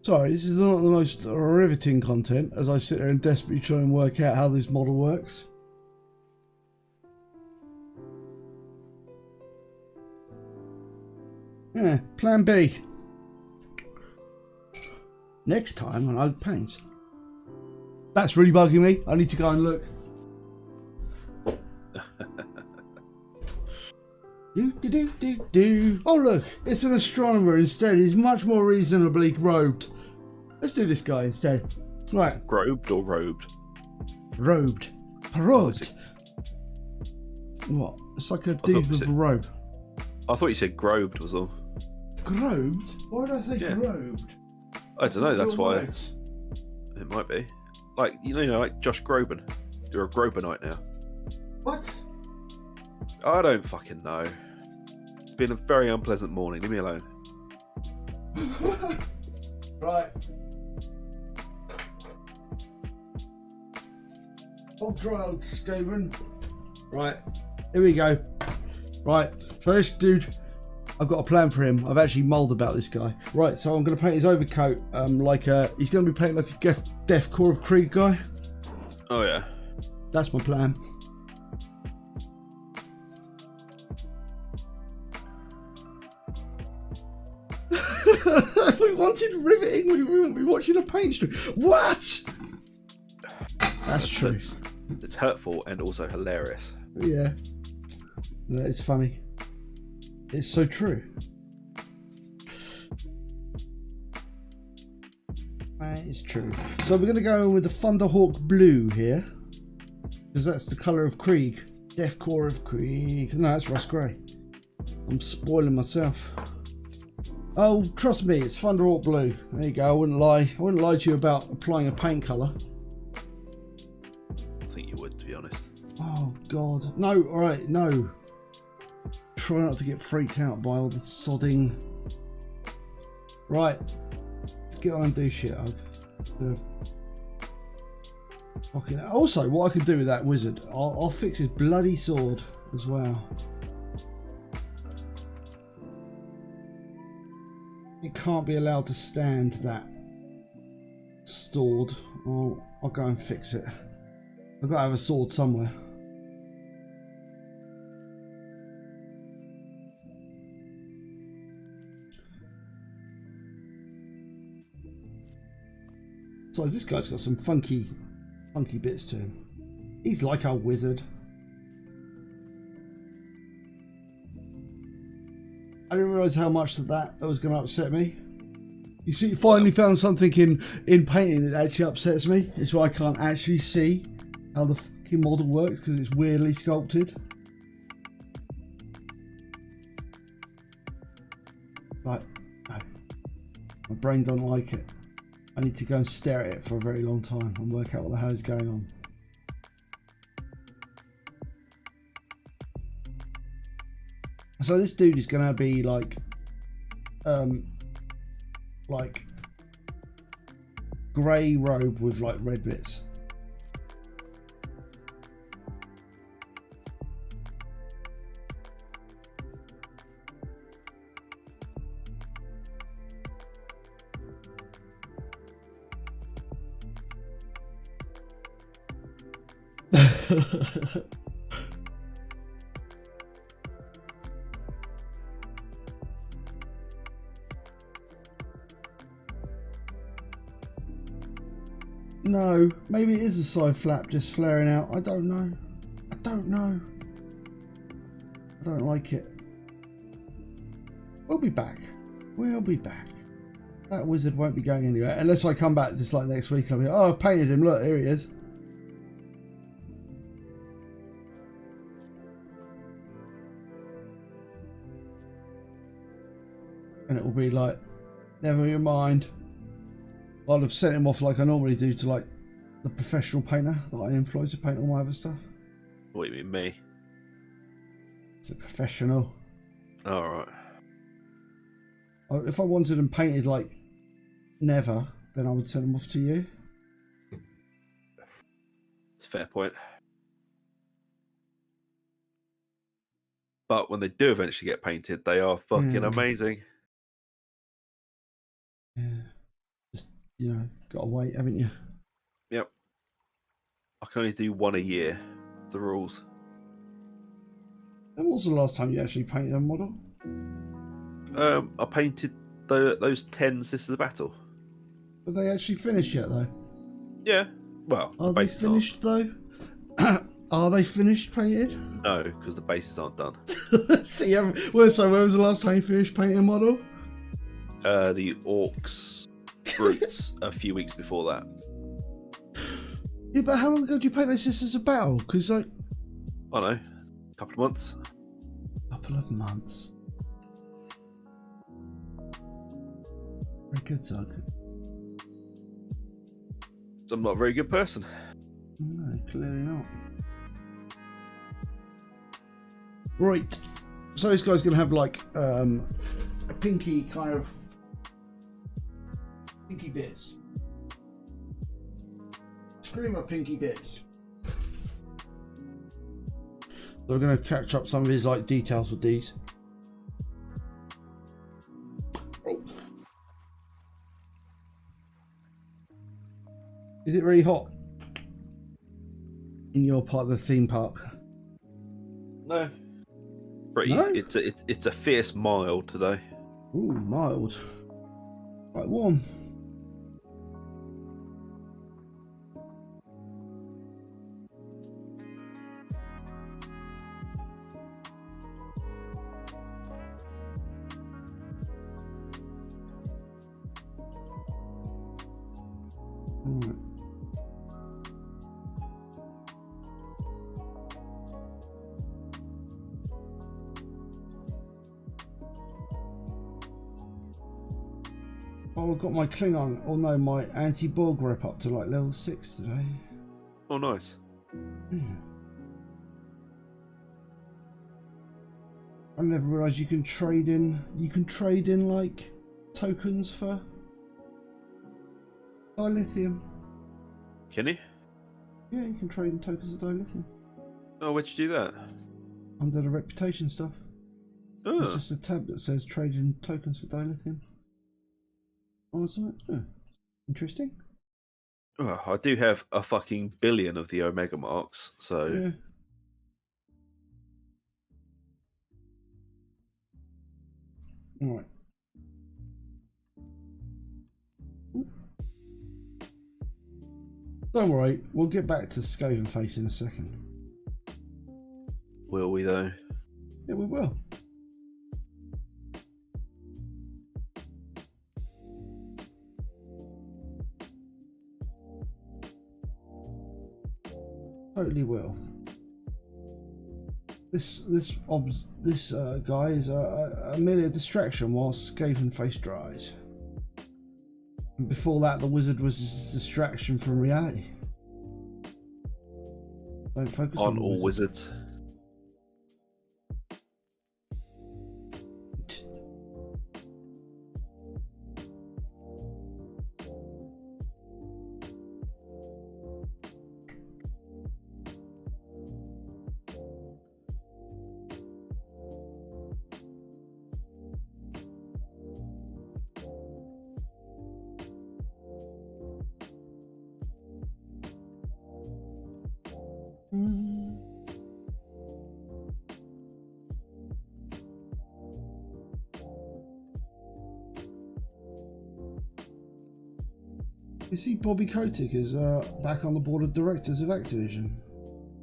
Sorry, this is not the most riveting content as I sit there and desperately try and work out how this model works. Yeah, plan B. Next time on Oak Paints. That's really bugging me. I need to go and look. Do. Oh look, it's an astronomer instead. He's much more reasonably robed. Let's do this guy instead. Right. Grobed or robed? Robed. Robed. What? It's like a dude with a robe. I thought you said grobed was all. Grobed? Why did I say Yeah. grobed? I don't know, that's why. Words. It might be. Like, you know, like Josh Groban. You're a Grobanite now. What? I don't fucking know. It's been a very unpleasant morning. Leave me alone. Right. Old dry old skaven. Right. Here we go. Right. So this dude, I've got a plan for him. I've actually mulled about this guy. Right. So I'm going to paint his overcoat like a. He's going to be painted like a Death Core of Krieg guy. Oh yeah. That's my plan. If we wanted riveting, we wouldn't be watching a paint stream. What? That's true. It's hurtful and also hilarious. Yeah. No, it's funny. It's so true. That is true. So we're going to go with the Thunderhawk Blue here. Because that's the colour of Krieg. Death Core of Krieg. No, that's Rust Grey. I'm spoiling myself. Oh, trust me, it's Thunderhawk Blue. There you go. I wouldn't lie. I wouldn't lie to you about applying a paint colour. I think you would, to be honest. Oh, God. No, alright, no. Try not to get freaked out by all the sodding. Right. Let's get on and do shit, Hug. Fucking. Also, what I can do with that wizard, I'll fix his bloody sword as well. It can't be allowed to stand that stored. I'll go and fix it. I've got to have a sword somewhere. So this guy's got some funky bits to him. He's like our wizard. I didn't realise how much that was going to upset me. You see, you finally found something in painting that actually upsets me. It's why I can't actually see how the fucking model works because it's weirdly sculpted. Like, no. My brain doesn't like it. I need to go and stare at it for a very long time and work out what the hell is going on. So this dude is gonna be like grey robe with like red bits. No, maybe it is a side flap just flaring out. I don't know. I don't know. I don't like it. We'll be back. We'll be back. That wizard won't be going anywhere unless I come back just like next week and I'll be like, oh, I've painted him. Look, here he is. And it will be like, never you mind. I'd have sent him off like I normally do to like the professional painter that I employ to paint all my other stuff. What do you mean, me? It's a professional. Alright. If I wanted them painted like never, then I would send them off to you. Fair point. But when they do eventually get painted, they are fucking amazing. Yeah. Just, you know, gotta wait, haven't you? Yep. I can only do one a year. The rules. When was the last time you actually painted a model? I painted those 10 Sisters of Battle. Are they actually finished yet, though? Yeah. Well, are they finished though? Are they finished painted? No, because the bases aren't done. See, so when was the last time you finished painting a model? The Orcs Brutes a few weeks before that. Yeah, but how long ago did you paint those Sisters of Battle? Because like, I don't know, a couple of months. Couple of months. Very good, Zug. I'm not a very good person. No, clearly not. Right. So this guy's gonna have like a pinky kind of pinky bits. Screamer pinky bits. So we're gonna catch up some of his like details with these. Oh. Is it really hot in your part of the theme park? No. Pretty. No? It's a fierce mild today. Ooh, mild. Quite warm. Alright. Oh, I've got my Klingon, or no, my anti-Borg rep up to like level 6 today. Oh, nice. I never realised you can trade in like tokens for dilithium. Can you? Yeah, you can trade in tokens of dilithium. Oh, where'd you do that? Under the reputation stuff. Oh. It's just a tab that says trade in tokens for dilithium. I was like, oh, interesting. Oh, I do have a fucking billion of the Omega marks, so... Yeah. Alright. Don't worry, we'll get back to Skaven Face in a second. Will we, though? Yeah, we will. Totally will. This guy is merely a distraction whilst Skaven Face dries. And before that, the wizard was just a distraction from reality. Don't focus on all wizards. You see, Bobby Kotick is back on the board of directors of Activision.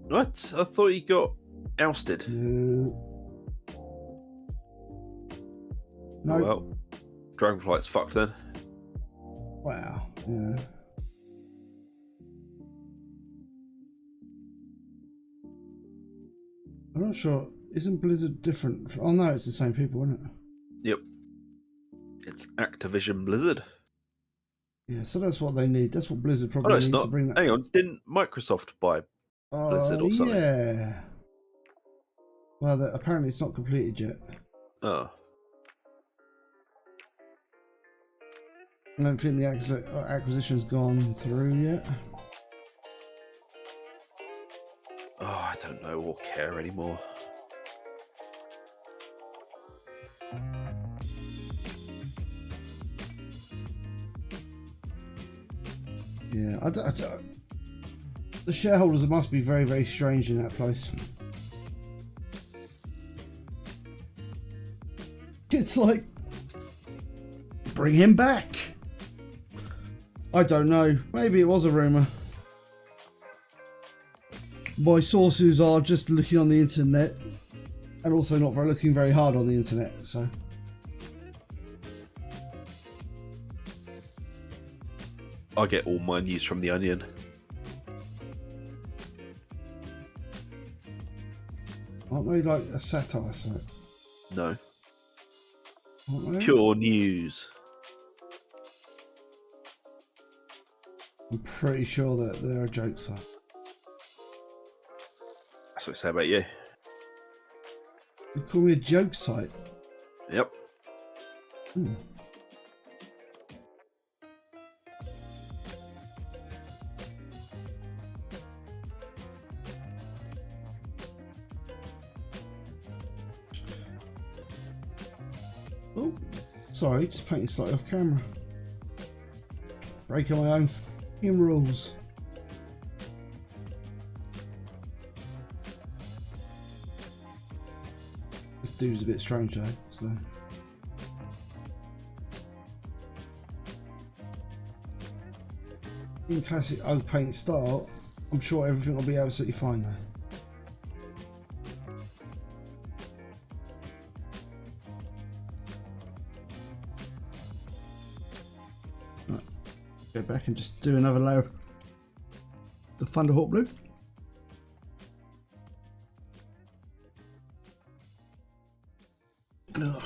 What? I thought he got ousted. No. No. Oh, well, Dragonflight's fucked then. Wow. Yeah. I'm not sure. Isn't Blizzard different? Oh no, it's the same people, isn't it? Yep. It's Activision Blizzard. Yeah, so that's what they need. That's what Blizzard Oh, probably no, it's needs not. to bring that. Hang on, didn't Microsoft buy Blizzard or something? Yeah. Well, apparently it's not completed yet. Oh. I don't think the acquisition's gone through yet. Oh, I don't know or care anymore. Yeah, the shareholders must be very, very strange in that place. It's like, bring him back. I don't know. Maybe it was a rumour. My sources are just looking on the internet, and also not looking very hard on the internet. So. I get all my news from The Onion. Aren't they like a satire site? No. Aren't they? Pure news. I'm pretty sure that they're a joke site. That's what I say about you. You call me a joke site? Yep. Hmm. Oh, sorry, just painting slightly off camera. Breaking my own f***ing rules. This dude's a bit strange though, so. In classic oak paint style, I'm sure everything will be absolutely fine though. Go back and just do another layer of the Thunderhawk Blue. Ugh.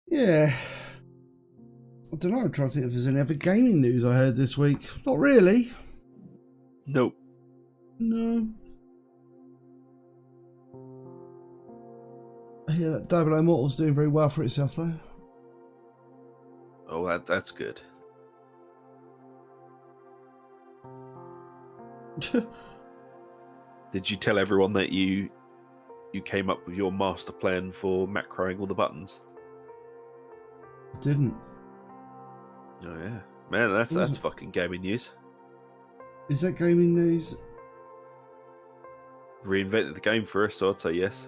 Yeah. I don't know, I'm trying to think if there's any other gaming news I heard this week. Not really. Nope. No. I hear that Diablo Immortal's doing very well for itself though. Oh, that's good. Did you tell everyone that you came up with your master plan for macroing all the buttons? I didn't. Oh yeah, man, that's fucking gaming news. Is that gaming news? Reinvented the game for us, so I'd say yes.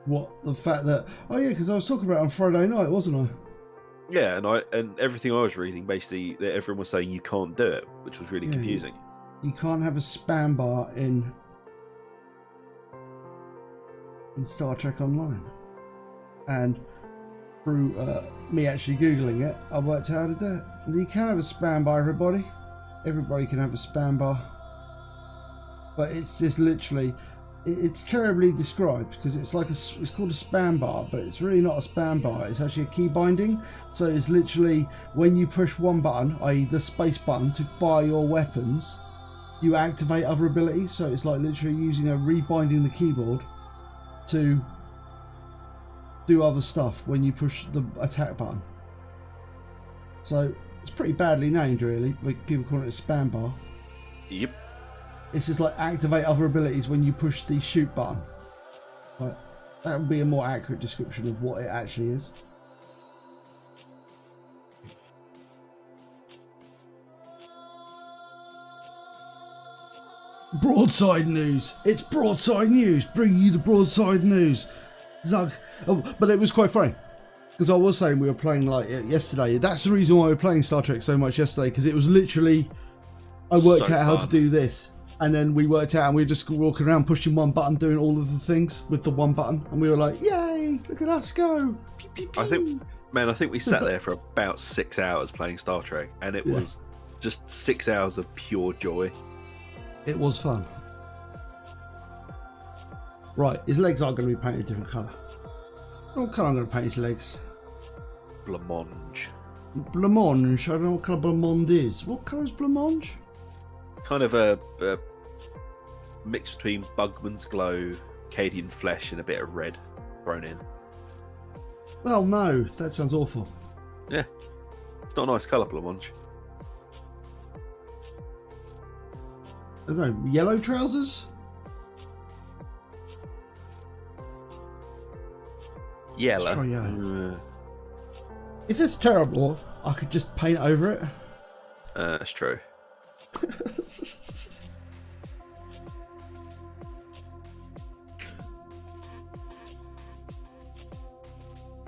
What, the fact that? Oh yeah, because I was talking about it on Friday night, wasn't I? Yeah, and everything I was reading, basically, that everyone was saying you can't do it, which was really confusing. You can't have a spam bar in Star Trek Online. And through me actually Googling it, I worked out how to do it. You can have a spam bar, everybody. Everybody can have a spam bar. But it's just literally, it's terribly described because it's like it's called a spam bar, but it's really not a spam bar. It's actually a key binding. So it's literally when you push one button, i.e. the space button, to fire your weapons, you activate other abilities. So it's like literally using rebinding the keyboard to do other stuff when you push the attack button. So it's pretty badly named, really. People call it a spam bar. Yep. It's just like activate other abilities when you push the shoot button. But that would be a more accurate description of what it actually is. Broadside news. It's broadside news. Bringing you the broadside news. Zug. Oh, but it was quite funny. Because I was saying we were playing like it yesterday. That's the reason why we were playing Star Trek so much yesterday, because it was literally, I worked So out how to fun. do this. And then we worked out and we were just walking around pushing one button, doing all of the things with the one button. And we were like, yay, look at us go. Pew, pew, pew. I think we sat there for about 6 hours playing Star Trek, and it was just 6 hours of pure joy. It was fun. Right, his legs are going to be painted a different colour. What colour I'm going to paint his legs? Blancmange. Blancmange. I don't know what colour blancmange is. What colour is blancmange? Kind of a mix between Bugman's Glow, Cadian Flesh, and a bit of red thrown in. Well, no, that sounds awful. Yeah, it's not a nice colour, Blancmange. I don't know, yellow trousers? Yellow. Let's try yellow. If it's terrible, I could just paint over it. That's true.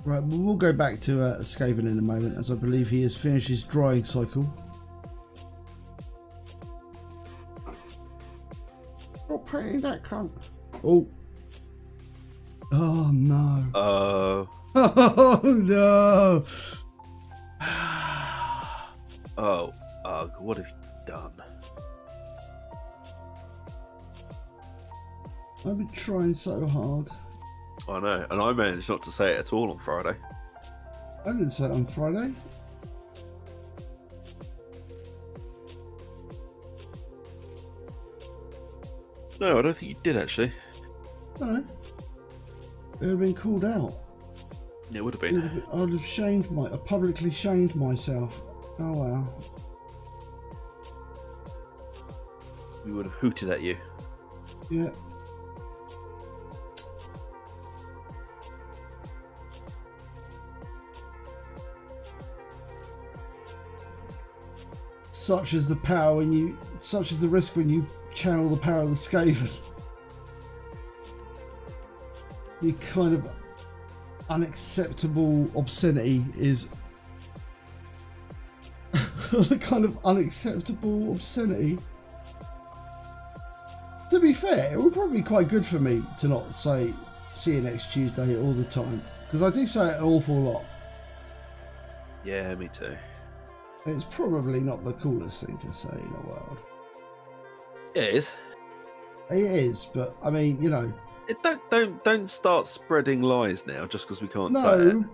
Right, well, we'll go back to Skaven in a moment, as I believe he has finished his drying cycle. Stop painting that cunt. Oh. Oh no. Oh no. Oh, ugh, what have you done? I've been trying so hard. I know, and I managed not to say it at all on Friday. I didn't say it on Friday. No, I don't think you did actually. No. It would have been called out. It would have been. I'd have publicly shamed myself. Oh wow. We would have hooted at you. Yeah. Such is the risk when you channel the power of the Skaven. The kind of unacceptable obscenity is the kind of unacceptable obscenity. To be fair, it would probably be quite good for me to not say "see you next Tuesday" all the time, because I do say it an awful lot. Yeah, me too. It's probably not the coolest thing to say in the world. It is. It is, but I mean, you know. Don't start spreading lies now just because we can't say it.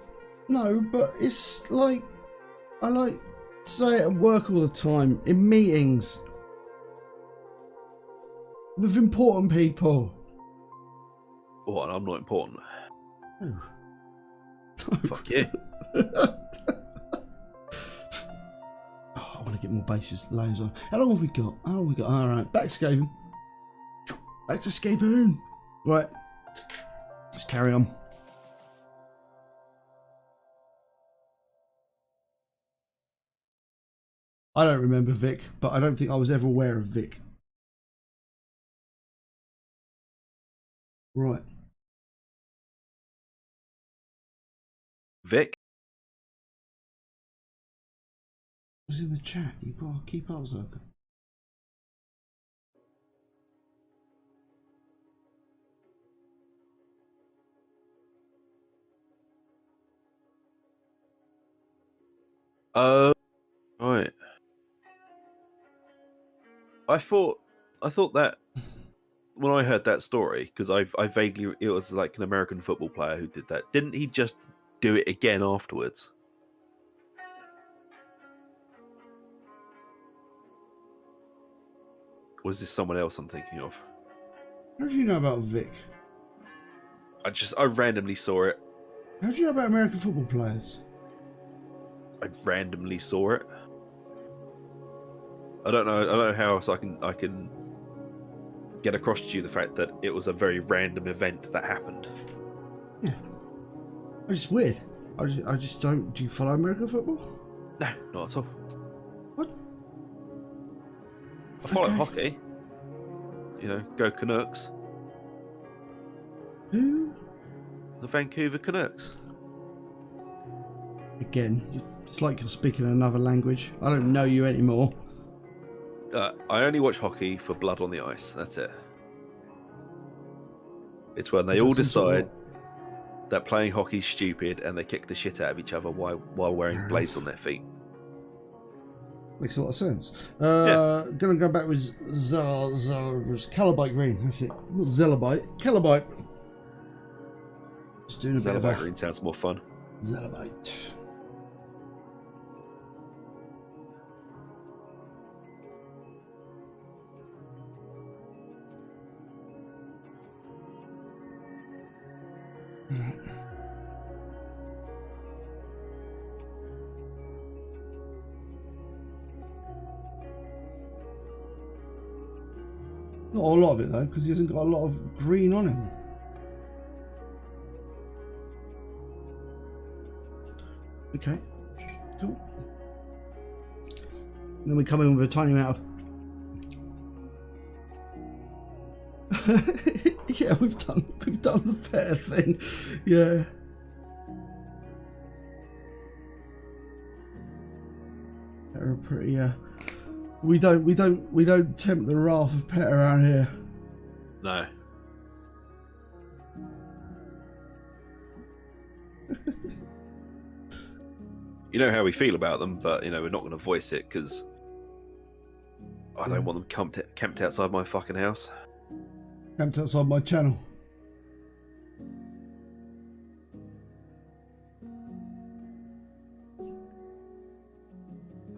No, but it's like I like to say it at work all the time, in meetings, with important people. What? I'm not important. Oh. Fuck you. I want to get more bases layers on. How long have we got? All right, back to Skaven. Back to Skaven. Right, let's carry on. I don't remember Vic, but I don't think I was ever aware of Vic. Right. Vic? Was in the chat. You've got to keep up, Zucker. Oh, right. I thought that when I heard that story, because I vaguely, it was like an American football player who did that. Didn't he just do it again afterwards? Or is this someone else I'm thinking of? How do you know about Vic? I randomly saw it. How do you know about American football players? I randomly saw it. I don't know how else I can get across to you the fact that it was a very random event that happened. Yeah. It's just weird. I just don't. Do you follow American football? No, not at all. What? I follow hockey. You know, go Canucks. Who? The Vancouver Canucks. Again, it's like you're speaking another language. I don't know you anymore. I only watch hockey for blood on the ice. That's it. It's when they all decide that playing hockey's stupid and they kick the shit out of each other while wearing blades on their feet. Makes a lot of sense. Gonna go back with Calabite green. That's it. Not Zelabite. Calabite. Just doing a bit of a... green sounds more fun. Zelabite. Not a lot of it though, because he hasn't got a lot of green on him. Okay, cool. And then we come in with a tiny amount of... Yeah, we've done the pear thing. Yeah. They're pretty we don't tempt the wrath of pet around here. No. You know how we feel about them, but you know we're not going to voice it because I don't want them camped outside my fucking house. Camped outside my channel.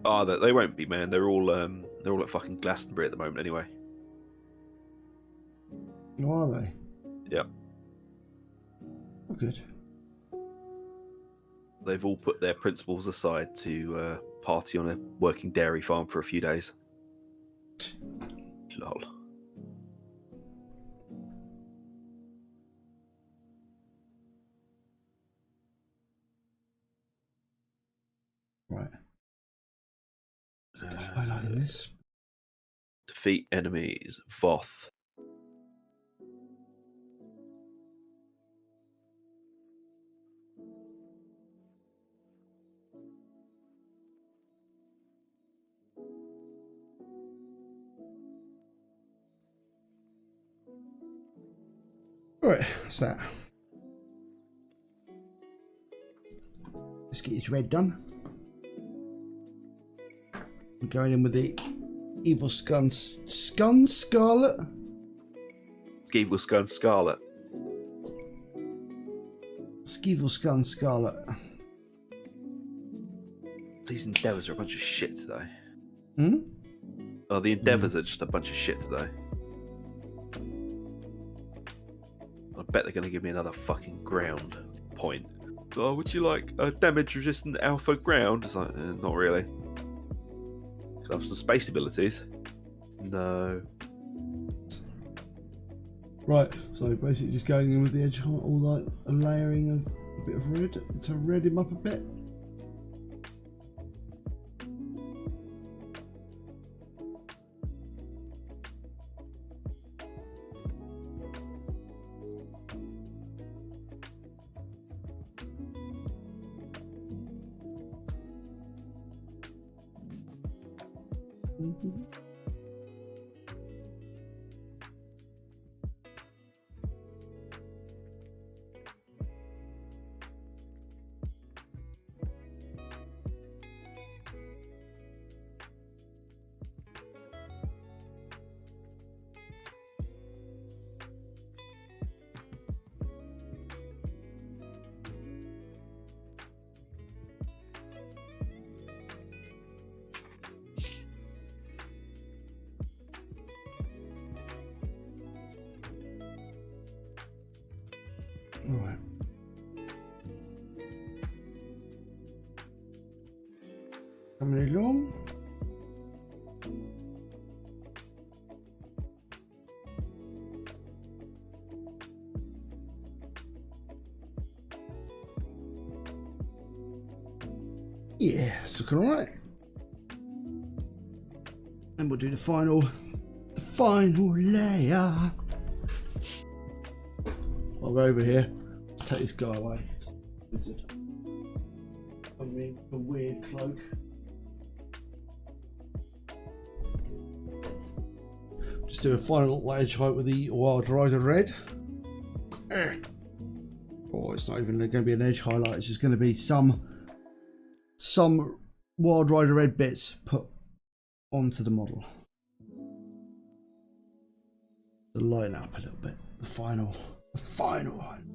Oh, they won't be, man. They're all at fucking Glastonbury at the moment, anyway. Oh, are they? Yep. Oh, good. They've all put their principles aside to party on a working dairy farm for a few days. Lol. Right. Highlighting this. Defeat enemies. Voth. Right, that's that. Let's get his red done. We're going in with the Evil Scun Scarlet? Evil Scun Scarlet. Skeevil Scun Scarlet. These endeavours are a bunch of shit today. Hmm? Oh, the endeavours are just a bunch of shit today. I bet they're going to give me another fucking ground point. Oh, would you like a damage-resistant alpha ground? It's like, not really. Could I have some space abilities? No. Right, so basically just going in with the edge all like a layering of a bit of red to red him up a bit. Alright. Coming along. Yeah, it's looking alright. And we'll do the final layer. I'll go over here. Let's take this guy away. Wizard. a weird cloak. Just do a final little edge height with the Wild Rider Red. Oh, it's not even going to be an edge highlight. It's just going to be some Wild Rider Red bits put onto the model to line up a little bit. The final one.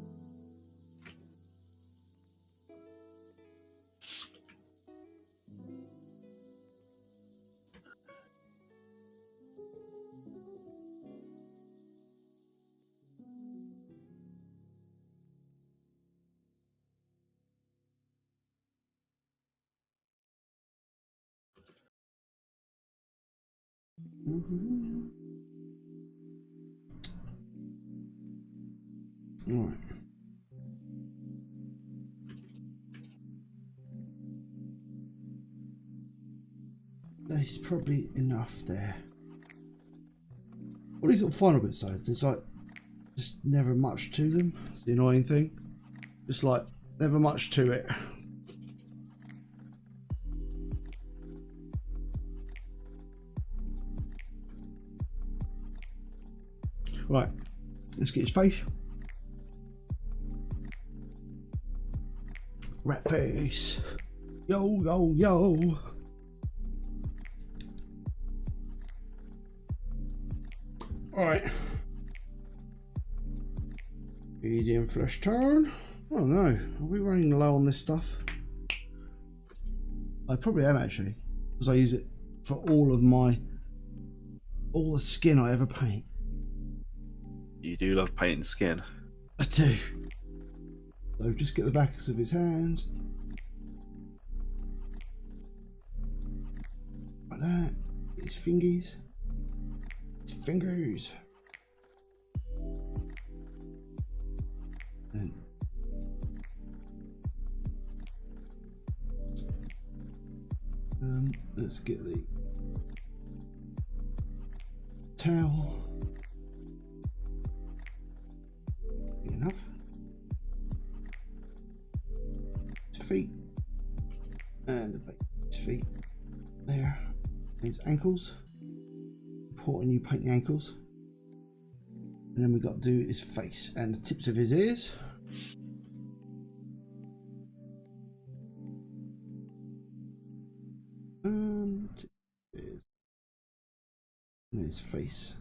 All right. There's probably enough there. What these little final bits though, there's like just never much to them. It's the annoying thing. Just like never much to it. Right, let's get his face. Rat face. Yo, yo, yo. Alright. Medium flesh tone. Oh no, are we running low on this stuff? I probably am actually, because I use it for all the skin I ever paint. You do love painting skin. I do. So just get the backs of his hands. Like that. His fingies. His fingers. And let's get the towel. Enough. His feet and his feet there. His ankles. Important you paint the ankles. And then we've got to do his face and the tips of his ears. And his face.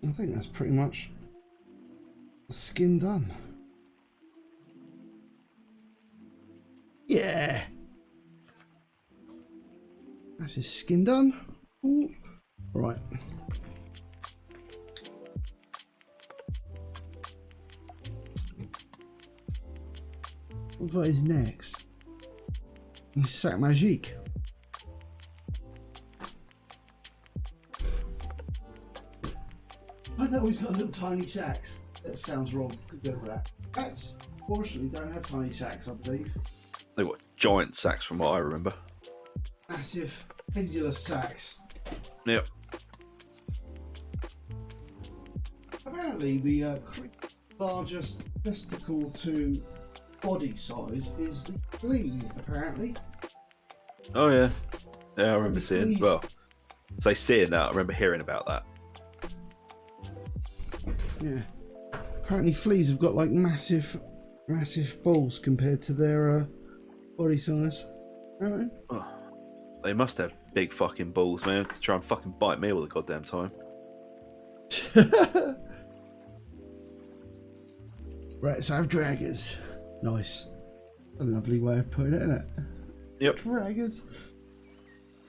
I think that's pretty much the skin done. Yeah. That's his skin done. Ooh. Right. What is next? Sac Magique. I thought we've got little tiny sacks. That sounds wrong because they're rat. Rats, fortunately, don't have tiny sacks, I believe. They've got giant sacks from what I remember. Massive, pendulous sacks. Yep. Apparently, the largest testicle to body size is the flea, apparently. Oh, yeah. Yeah, I remember seeing. Fleas. Well, say seeing that, I remember hearing about that. Yeah. Apparently fleas have got like massive balls compared to their body size. Right? Oh, they must have big fucking balls, man, to try and fucking bite me all the goddamn time. Rats have draggers. Nice. A lovely way of putting it, isn't it? Yep. Draggers.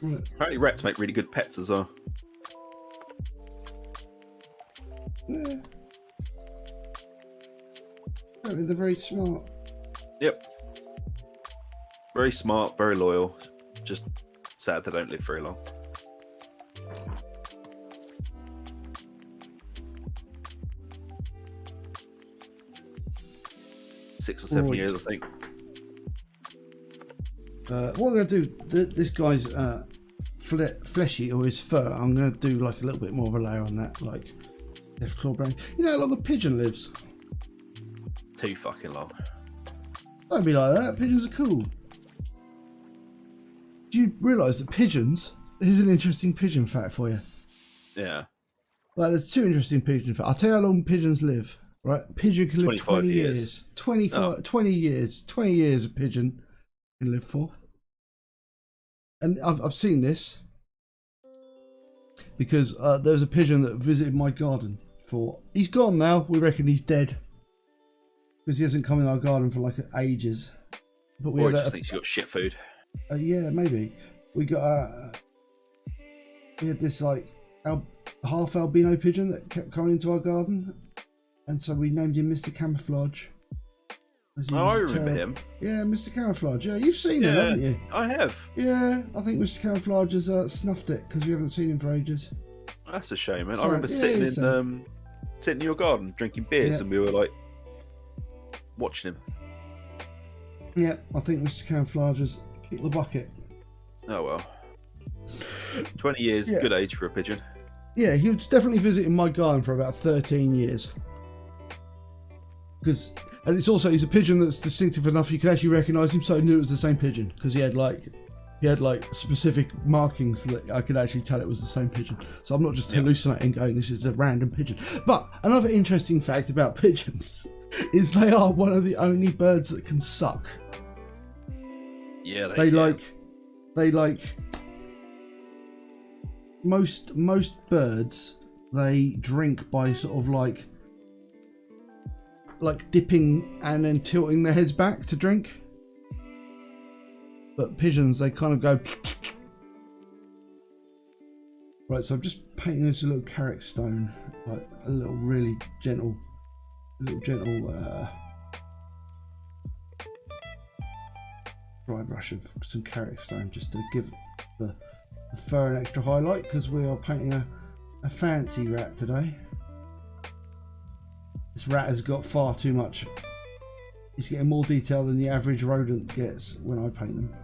Right. Apparently rats make really good pets as well. Yeah. Apparently they're very smart. Yep. Very smart, very loyal. Just sad they don't live very long. Six or 7 Right. years, I think. What I'm going to do, this guy's fleshy, or his fur, I'm going to do like a little bit more of a layer on that, like death claw brown. You know how long a pigeon lives? Too fucking long. Don't be like that. Pigeons are cool. Do you realise that pigeons? Here's an interesting pigeon fact for you. Yeah. Well, there's two interesting pigeon facts. I'll tell you how long pigeons live. Right, pigeon can live 20 years. 20 years. 20 years a pigeon can live for. And I've seen this because there was a pigeon that visited my garden. He's gone now. We reckon he's dead because he hasn't come in our garden for like ages. But we just thinks you got shit food. Yeah, maybe. We got we had this like half albino pigeon that kept coming into our garden, and so we named him Mr. Camouflage. Oh, I remember him. Yeah, Mr. Camouflage. Yeah, you've seen him, haven't you? I have. Yeah, I think Mr. Camouflage has snuffed it because we haven't seen him for ages. That's a shame, man. So, I remember sitting in your garden drinking beers, and we were like watching him. Yeah, I think Mr. Camouflage has kicked the bucket. Oh well. 20 years, good age for a pigeon. Yeah, he was definitely visiting my garden for about 13 years. And it's also, he's a pigeon that's distinctive enough you can actually recognise him, so I knew it was the same pigeon because he had like specific markings that I could actually tell it was the same pigeon. So I'm not just hallucinating going, this is a random pigeon. But another interesting fact about pigeons is they are one of the only birds that can suck. Yeah, they like most birds, they drink by sort of like dipping and then tilting their heads back to drink. But pigeons, they kind of go. Right, so I'm just painting this little carrot stone, like a little really gentle dry brush of some carrot stone just to give the fur an extra highlight, because we are painting a fancy rat today. This rat has got far too much. He's getting more detail than the average rodent gets when I paint them.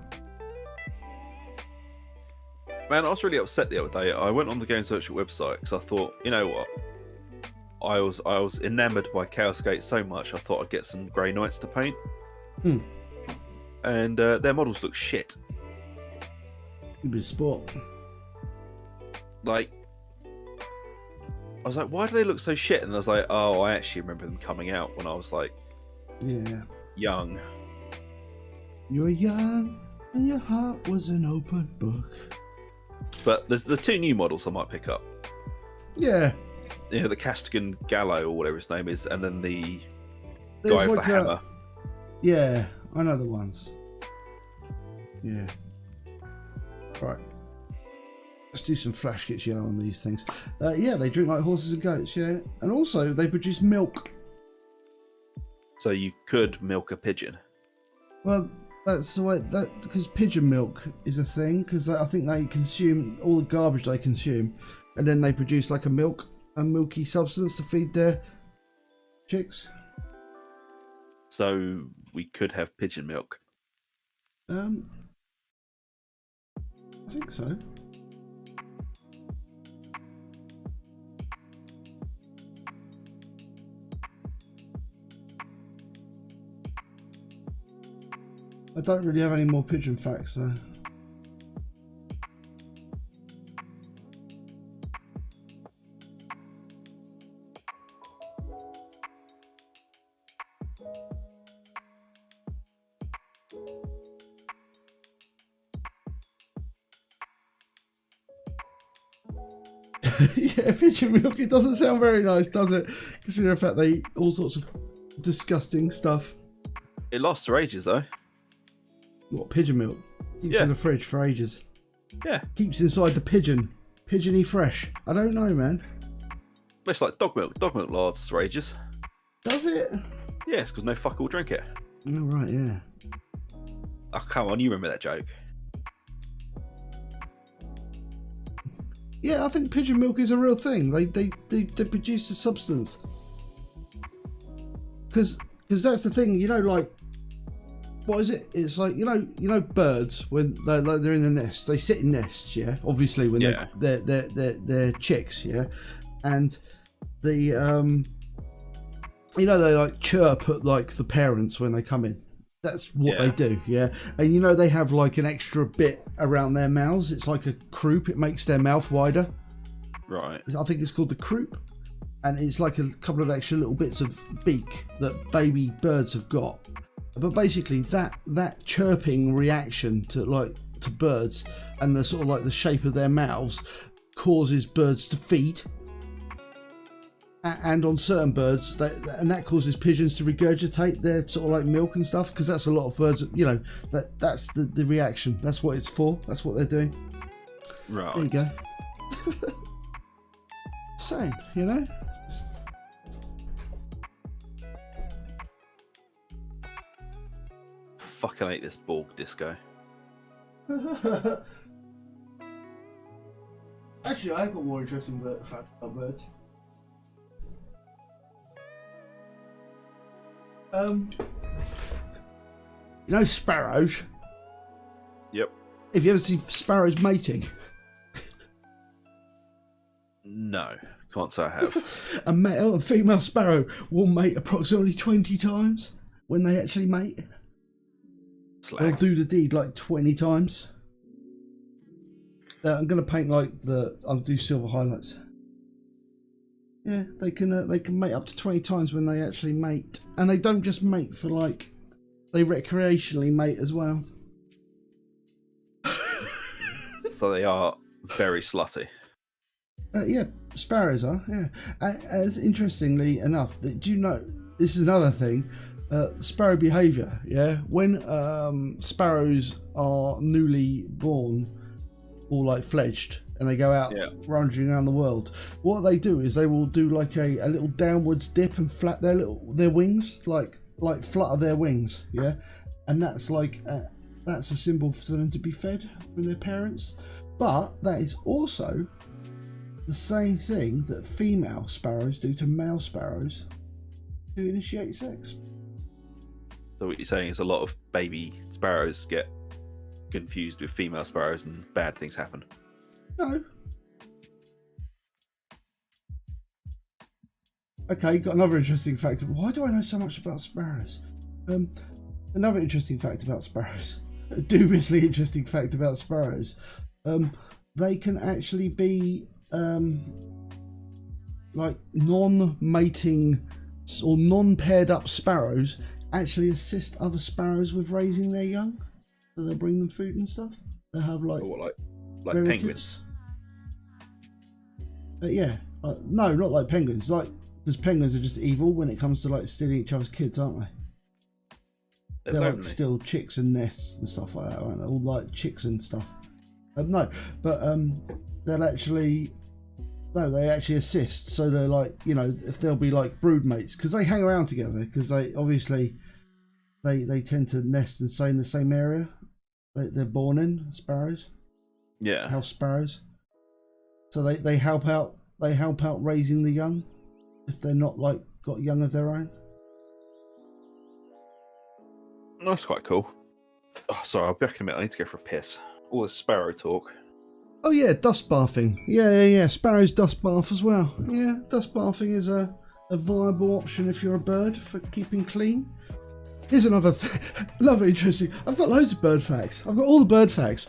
Man, I was really upset the other day. I went on the Game Search website because I thought, you know what? I was enamoured by Chaos Gate so much, I thought I'd get some Grey Knights to paint. And their models look shit. You'd be a sport. Like, I was like, why do they look so shit? And I was like, oh, I actually remember them coming out when I was like, young. You were young and your heart was an open book. But there's the two new models I might pick up. Yeah. You know, the Castigan Gallo or whatever his name is, and then the guy with the hammer. Yeah, I know the ones. Yeah. Right. Let's do some flash kits yellow on these things. Yeah, they drink like horses and goats, yeah. And also, they produce milk. So you could milk a pigeon. Well, that's the way because pigeon milk is a thing, because I think they consume all the garbage they consume, and then they produce like a milky substance to feed their chicks. So we could have pigeon milk. I think so. I don't really have any more pigeon facts though. Yeah, pigeon milk, it doesn't sound very nice, does it? Considering the fact they eat all sorts of disgusting stuff. It lasts for ages though. What, pigeon milk? Keeps in the fridge for ages. Yeah. Keeps inside the pigeon. Pigeony fresh. I don't know, man. It's like dog milk. Dog milk lasts for ages. Does it? Yeah, it's because no fuck will drink it. Oh, right, yeah. Oh, come on, you remember that joke. Yeah, I think pigeon milk is a real thing. They produce a substance. Because that's the thing, you know, like what is it? It's like, you know, birds when they're in the nest, they sit in nests, yeah. Obviously, when they're chicks, yeah, and the you know, they like chirp at like the parents when they come in. That's what they do, yeah. And you know, they have like an extra bit around their mouths. It's like a croup. It makes their mouth wider. Right. I think it's called the croup. And it's like a couple of extra little bits of beak that baby birds have got. But basically, that chirping reaction to birds and the sort of like the shape of their mouths causes birds to feed. And on certain birds, that causes pigeons to regurgitate their sort of like milk and stuff, because that's a lot of birds. You know, that's the reaction. That's what it's for. That's what they're doing. Right. There you go. Same, you know. Fucking hate this Borg disco. Actually, I've got more interesting facts about birds. You know sparrows? Yep. Have you ever seen sparrows mating? No, can't say I have. A male and female sparrow will mate approximately 20 times when they actually mate. Slag. They'll do the deed like 20 times. I'm going to paint like I'll do silver highlights. Yeah, they can mate up to 20 times when they actually mate. And they don't just mate for like, they recreationally mate as well. So they are very slutty. Yeah, sparrows are, yeah. As interestingly enough, do you know, this is another thing, sparrow behaviour, yeah? When sparrows are newly born or like fledged and they go out ranging around the world, what they do is they will do like a little downwards dip and flap their wings, like flutter their wings, yeah? And that's like, that's a symbol for them to be fed from their parents. But that is also the same thing that female sparrows do to male sparrows to initiate sex. So what you're saying is a lot of baby sparrows get confused with female sparrows and bad things happen? No. Okay, got another interesting fact. Why do I know so much about sparrows? Another interesting fact about sparrows. A dubiously interesting fact about sparrows. They can actually be like non-mating or non-paired up sparrows actually assist other sparrows with raising their young. So they'll bring them food and stuff. They have like penguins. Yeah, no, not like penguins. Like, because penguins are just evil when it comes to like stealing each other's kids, aren't they? They're like steal chicks and nests and stuff like that, aren't they? All like chicks and stuff. No, but they'll actually. No, they actually assist. So they're like, you know, if they'll be like brood mates, because they hang around together, because they obviously they tend to nest and stay in the same area they're born in. Sparrows, yeah, house sparrows. So they help out. They help out raising the young if they're not like got young of their own. That's quite cool. Oh, sorry, I'll be back in a minute. I need to go for a piss. All this sparrow talk. Oh yeah, dust bathing. Yeah. Sparrows dust bath as well. Yeah, dust bathing is a viable option if you're a bird for keeping clean. Here's another interesting. I've got loads of bird facts. I've got all the bird facts.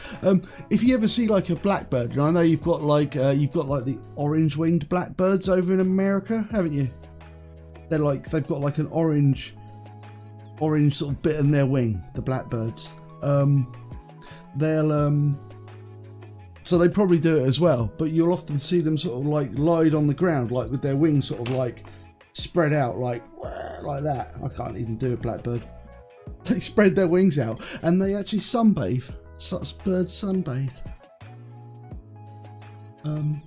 If you ever see like a blackbird, I know you've got like the orange-winged blackbirds over in America, haven't you? They're like they've got like an orange sort of bit in their wing. The blackbirds. So they probably do it as well, but you'll often see them sort of like lied on the ground, like with their wings sort of like spread out, like that. I can't even do a blackbird. They spread their wings out and they actually sunbathe. Such birds sunbathe. And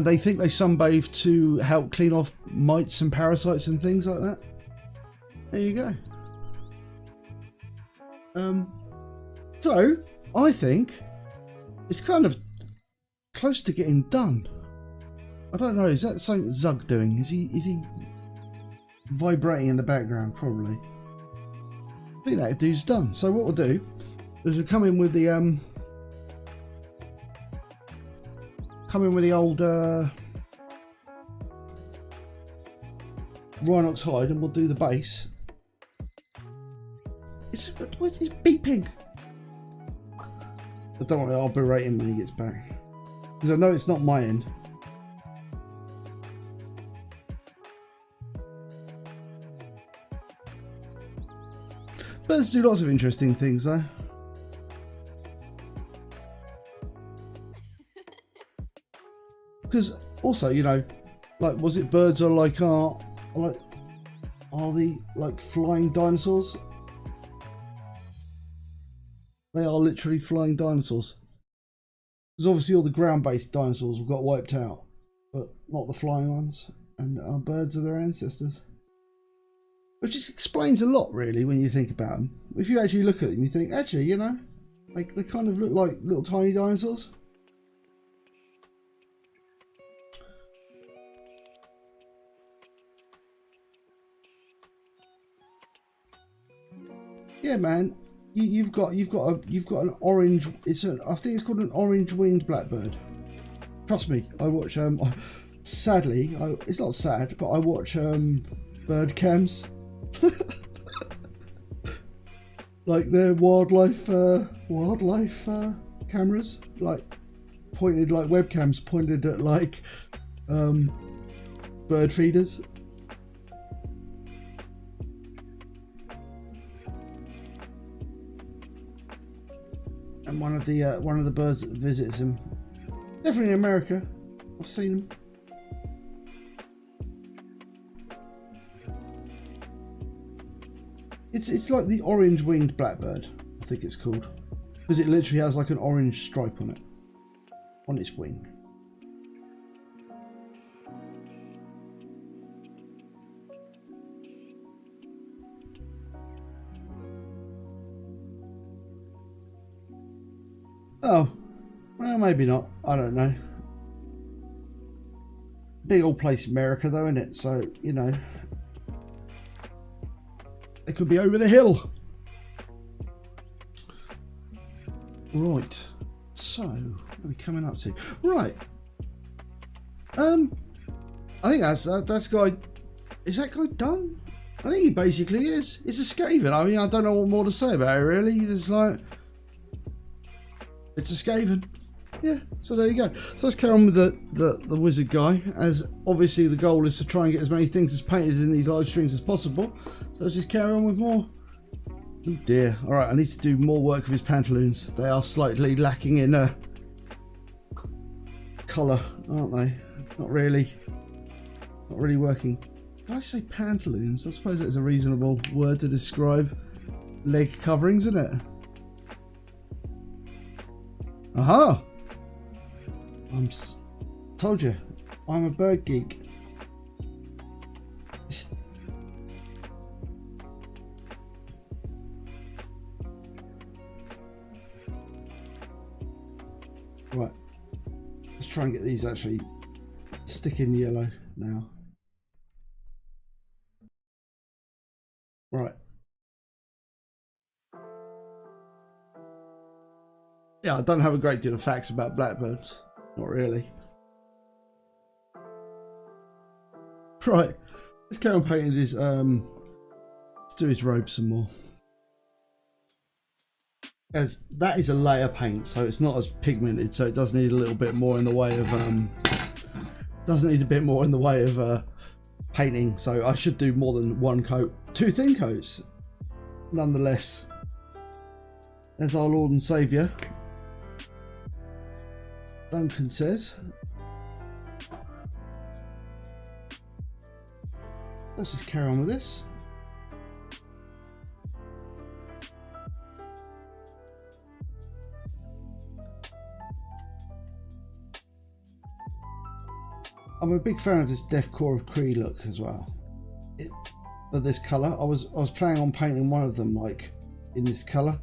they think they sunbathe to help clean off mites and parasites and things like that. There you go. So, I think it's kind of close to getting done. I don't know, is that something Zug doing? Is he vibrating in the background, probably. I think that dude's done. So what we'll do is we'll come in with the old Rhinox hide, and we'll do the base. It's beeping. I don't want to. I'll berate him when he gets back, because I know it's not my end. Birds do lots of interesting things, though. Because also, you know, like, was it birds are like are the like flying dinosaurs? They are literally flying dinosaurs. Because obviously all the ground-based dinosaurs got wiped out, but not the flying ones. And our birds are their ancestors. Which just explains a lot, really, when you think about them. If you actually look at them, you think, actually, you know, like they kind of look like little tiny dinosaurs. Yeah, man. You've got an orange. I think it's called an orange-winged blackbird. Trust me, I watch. Sadly, it's not sad, but I watch bird cams. Like they're wildlife cameras, like pointed, like webcams pointed at like bird feeders. And one of the birds that visits him, definitely in America, I've seen them. It's like the orange-winged blackbird, I think it's called, because it literally has like an orange stripe on it, on its wing. Oh, well, maybe not. I don't know. Big old place, America, though, isn't it? So, you know, it could be over the hill. Right. So, what are we coming up to? Right. I think that's guy. Is that guy done? I think he basically is. It's a skaven. I mean, I don't know what more to say about it, really. There's like, it's a skaven. Yeah, so there you go. So let's carry on with the wizard guy, as obviously the goal is to try and get as many things as painted in these live streams as possible. So let's just carry on with more. Oh dear. Alright, I need to do more work with his pantaloons. They are slightly lacking in colour, aren't they? Not really working. Did I say pantaloons? I suppose that's a reasonable word to describe leg coverings, isn't it? Aha! Told you, I'm a bird geek. Right, let's try and get these actually stick in yellow now. Right. Yeah, I don't have a great deal of facts about blackbirds. Not really. Right, let's carry on painting his let's do his robe some more. As that is a layer paint, so it's not as pigmented, so it does need a little bit more in the way of painting. So I should do more than one coat, 2 thin coats nonetheless, as our Lord and Saviour Duncan says. Let's just carry on with this. I'm a big fan of this Deathcore of Kree look as well. Of this colour. I was planning on painting one of them like in this colour,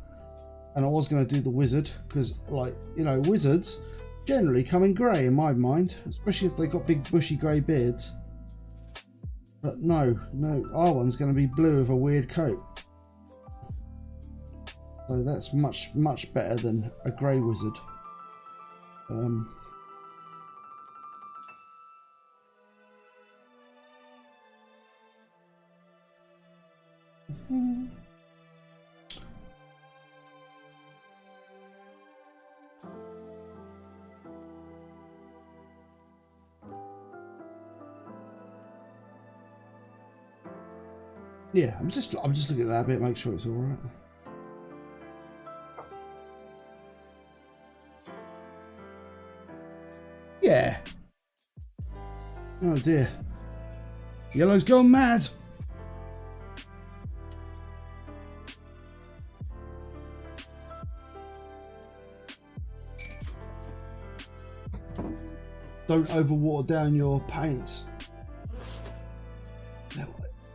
and I was going to do the wizard because, like, you know, wizards generally come in grey in my mind, especially if they've got big bushy grey beards. But no, our one's going to be blue with a weird coat. So that's much better than a grey wizard. Yeah, I'm just looking at that a bit, make sure it's all right. Yeah. Oh dear. Yellow's gone mad. Don't overwater down your paints.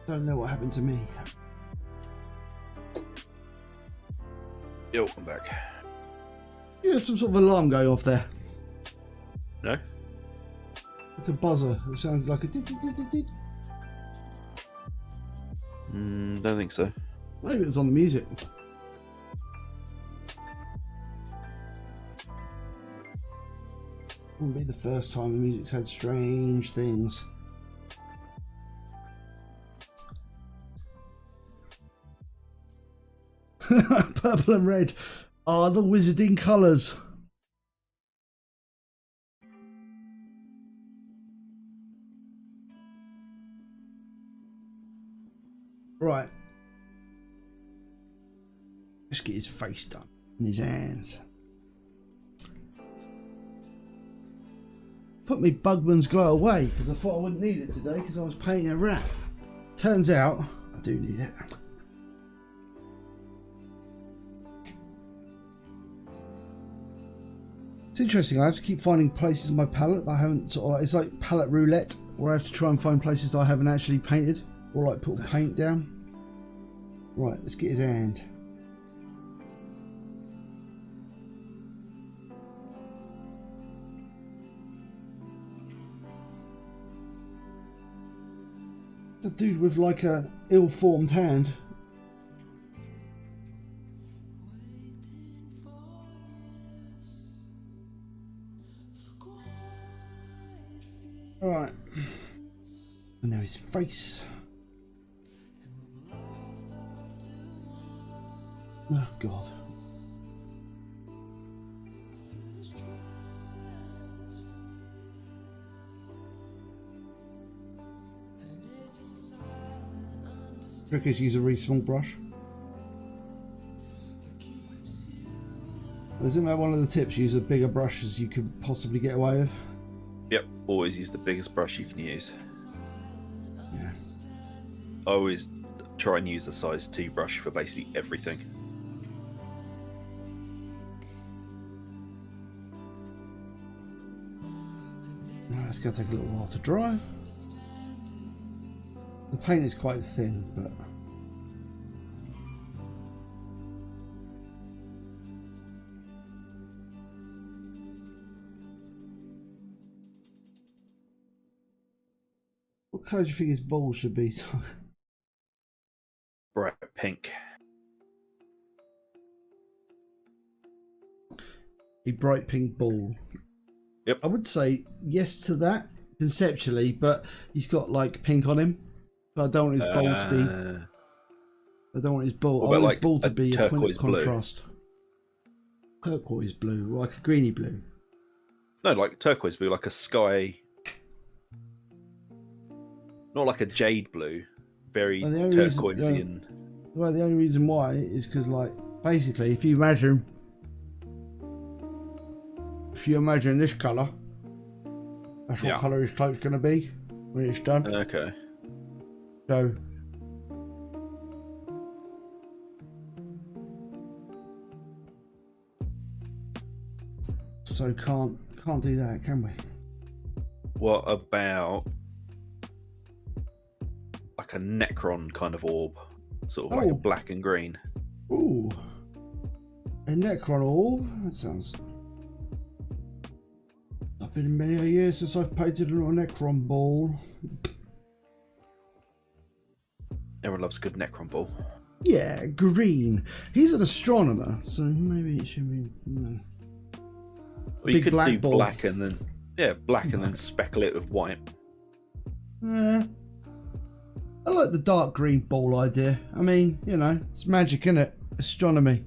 Don't know what happened to me. Yo, I'm back. Yeah, some sort of alarm going off there. No? Like a buzzer. It sounds like a Don't think so. Maybe it's on the music. Wouldn't be the first time the music's had strange things. Purple and red are the wizarding colours. Right. Let's get his face done and his hands. Put me Bugman's glow away because I thought I wouldn't need it today because I was painting a rat. Turns out I do need it. It's interesting, I have to keep finding places in my palette that I haven't sort of like, it's like palette roulette where I have to try and find places that I haven't actually painted or like put paint down. Right, let's get his hand. The dude with like a ill-formed hand. Alright. And now his face. Oh God. Trick is use a really small brush. Isn't that one of the tips? Use a bigger brush as you could possibly get away with. Yep, always use the biggest brush you can use. Yeah. I always try and use a size 2 brush for basically everything. It's going to take a little while to dry. The paint is quite thin, but what colour do you think his ball should be? Bright pink. A bright pink ball. Yep. I would say yes to that conceptually, but he's got like pink on him. So I don't want his ball to be. I don't want his ball. I want his ball to be a point of contrast. Turquoise blue, like a greeny blue. No, like turquoise blue, like a sky. Not like a jade blue. Very turquoisey and. Well, the only reason why is because, like, basically, if you imagine this colour, that's what colour his cloak's going to be when it's done. Okay. So can't do that, can we? What about like a Necron kind of orb, sort of like a black and green? Ooh, a Necron orb. That sounds. It's been many a years since I've painted a little Necron ball. Everyone loves a good Necron ball. Yeah, green. He's an astronomer, so maybe it should be. Well, you Big could black do ball. black and then black and then speckle it with white. I like the dark green ball idea. I mean, you know, it's magic, isn't it? Astronomy.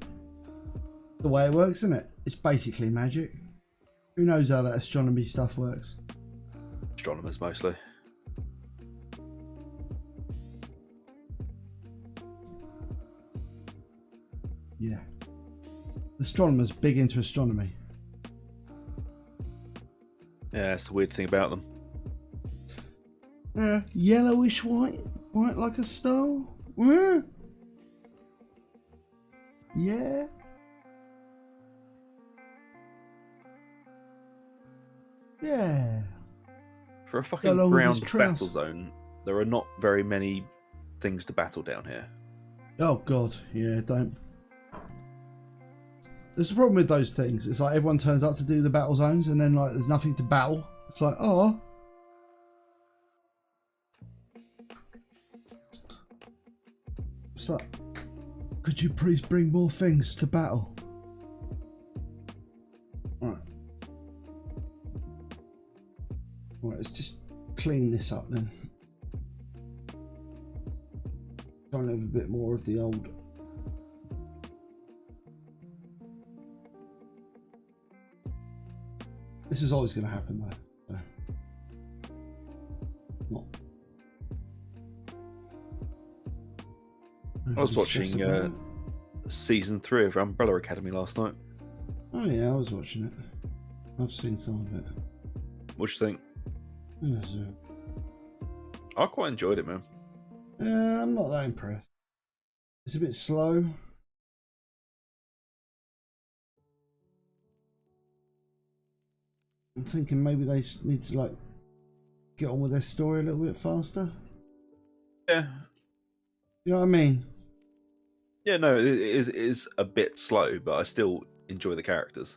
The way it works, isn't it? It's basically magic. Who knows how that astronomy stuff works? Astronomers mostly. Yeah. Astronomers big into astronomy. Yeah, that's the weird thing about them. Yellowish white like a star. Yeah. Yeah. For a Go fucking along with his ground trousers. battle zone, there are not very many things to battle down here. Oh god, yeah, don't. There's a problem with those things. It's like everyone turns up to do the battle zones and then like there's nothing to battle. It's like, oh. It's like, could you please bring more things to battle? Right. Right, let's just clean this up then. Try and have a bit more of the old. This is always going to happen though. So. Not. I was watching season 3 of Umbrella Academy last night. Oh yeah, I was watching it. I've seen some of it. What do you think? Yes, I quite enjoyed it, man. I'm not that impressed. It's a bit slow. I'm thinking maybe they need to like get on with their story a little bit faster. Yeah. You know what I mean? Yeah, no, it is a bit slow, but I still enjoy the characters.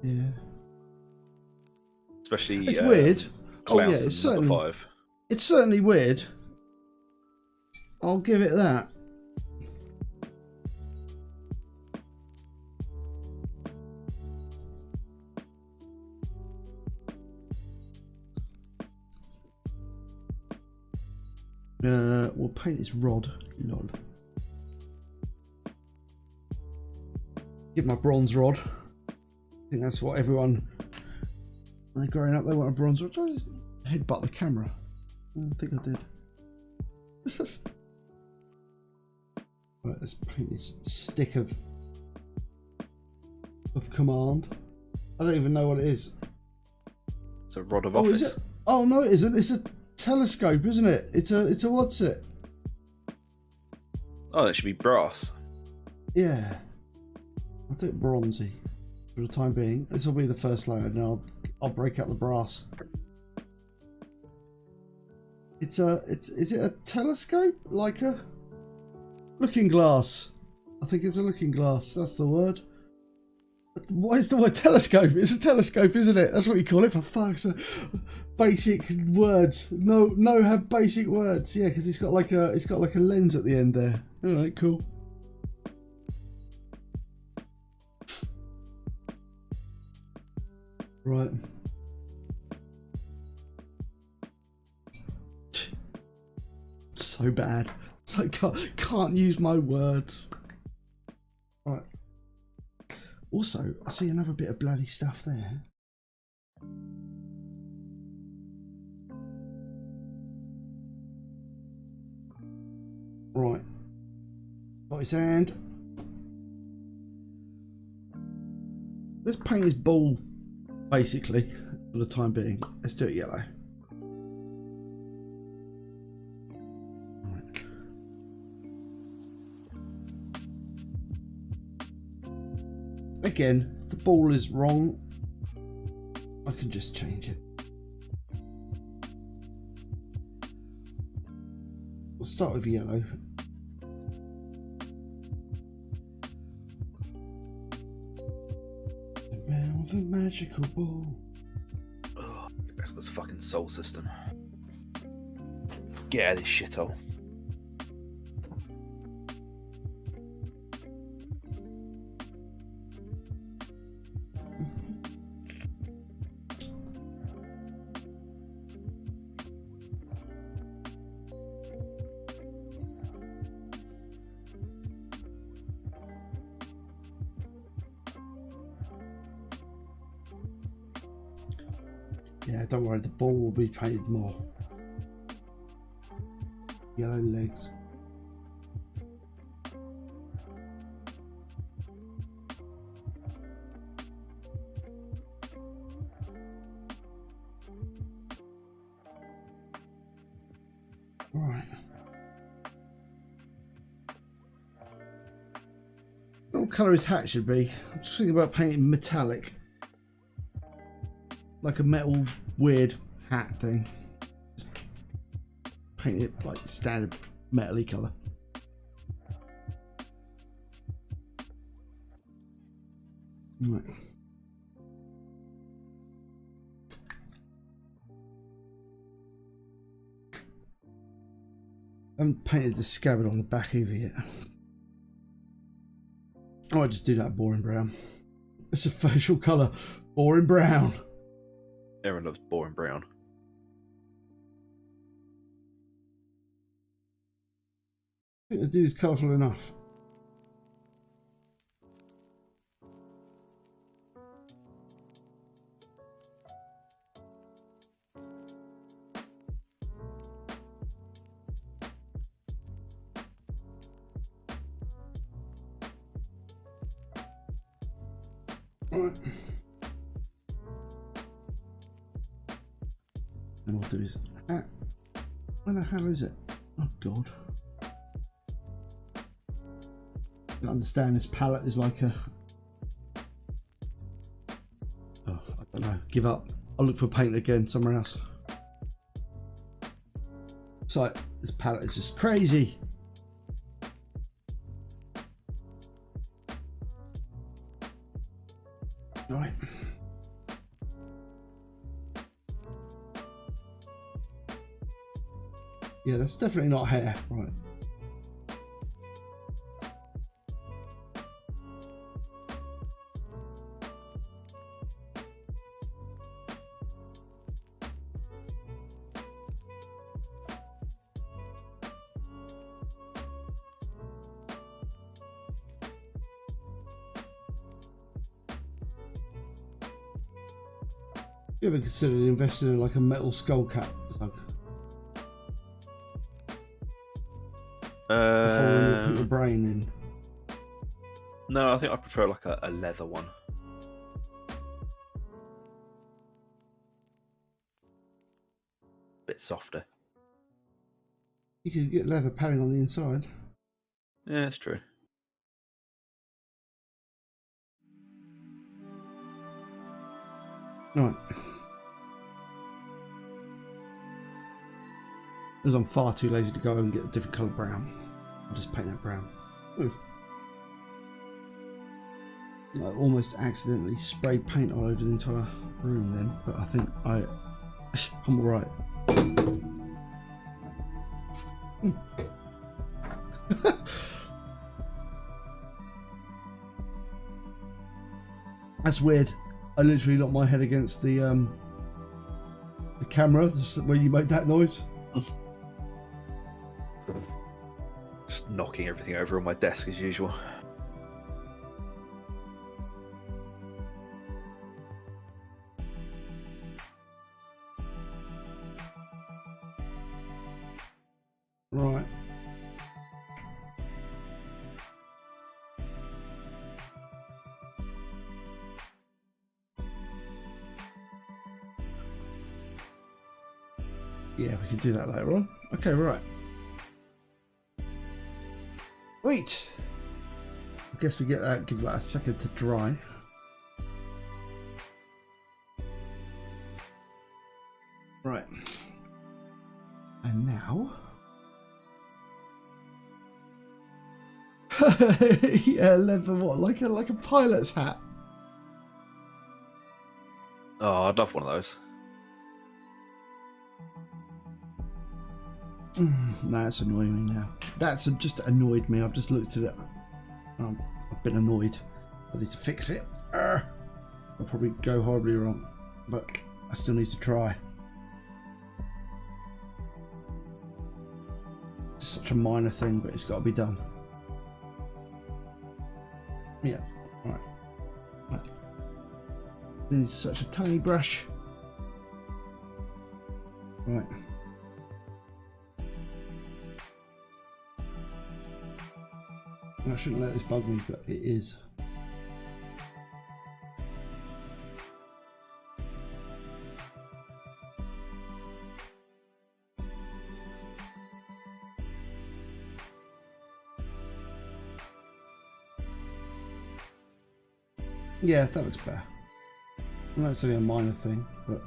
Yeah. Especially It's weird. Klaus Oh yeah, and it's number certainly 5. it's certainly weird. I'll give it that. We'll paint his rod. Lol. Get my bronze rod. I think that's what everyone, when they're growing up, they want a bronze rod. I just headbutt the camera. I don't think I did. Right, let's paint this stick of command. I don't even know what it is. It's a rod of Oh, office. is it? Oh no, it isn't. It's a telescope, isn't it? It's a what's it? Oh, it should be brass. Yeah. I'll do it bronzy for the time being. This will be the first layer, and I'll break out the brass. Is it a telescope? Like a looking glass? I think it's a looking glass. That's the word. What is the word telescope? It's a telescope, isn't it? That's what you call it. For fuck's sake. Basic words. No, have basic words. Yeah, because it's got like a lens at the end there. All right, cool. Right. So bad. It's like can't use my words. All right. Also, I see another bit of bloody stuff there. Right. Got his hand. Let's paint his ball, basically, for the time being. Let's do it yellow. Right. Again, if the ball is wrong, I can just change it. We'll start with yellow. The man with a magical ball. Ugh, get back to this fucking soul system. Get out of this shithole. Yeah, don't worry, the ball will be painted more. Yellow legs. Alright. What colour his hat should be? I'm just thinking about painting metallic. Like a metal weird hat thing. Just paint it like standard metal-y colour. Right. I haven't painted the scabbard on the back either yet. I might just do that boring brown. It's a facial colour. Boring brown. Aaron loves boring brown. I think the dude is colourful enough. Alright. And we'll do his hat. Where the hell is it? Oh god. I understand this palette is like a... Oh, I don't know. Give up. I'll look for paint again somewhere else. It's like, this palette is just crazy. Right. Yeah, that's definitely not hair. Right. You ever considered investing in like a metal skull cap? Like a hole in you put your brain in. No, I think I prefer like a leather one. Bit softer. You could get leather padding on the inside. Yeah, that's true. Right. Because I'm far too lazy to go and get a different colour brown. I'll just paint that brown. Ooh. I almost accidentally sprayed paint all over the entire room then, but I think I'm alright. That's weird. I literally knocked my head against the camera where you made that noise. Just knocking everything over on my desk as usual. Right. Yeah, we can do that later on. Okay, right. Wait. I guess we get that. Give that a second to dry. Right. And now. Yeah, leather what? Like a pilot's hat. Oh, I'd love one of those. Nah, that's annoying me now. That's just annoyed me. I've just looked at it. I've been annoyed. I need to fix it. I'll probably go horribly wrong, but I still need to try. It's such a minor thing, but it's got to be done. Yeah, alright. It's such a tiny brush. Right. I shouldn't let this bug me, but it is. Yeah, that looks better. I know it's only a minor thing, but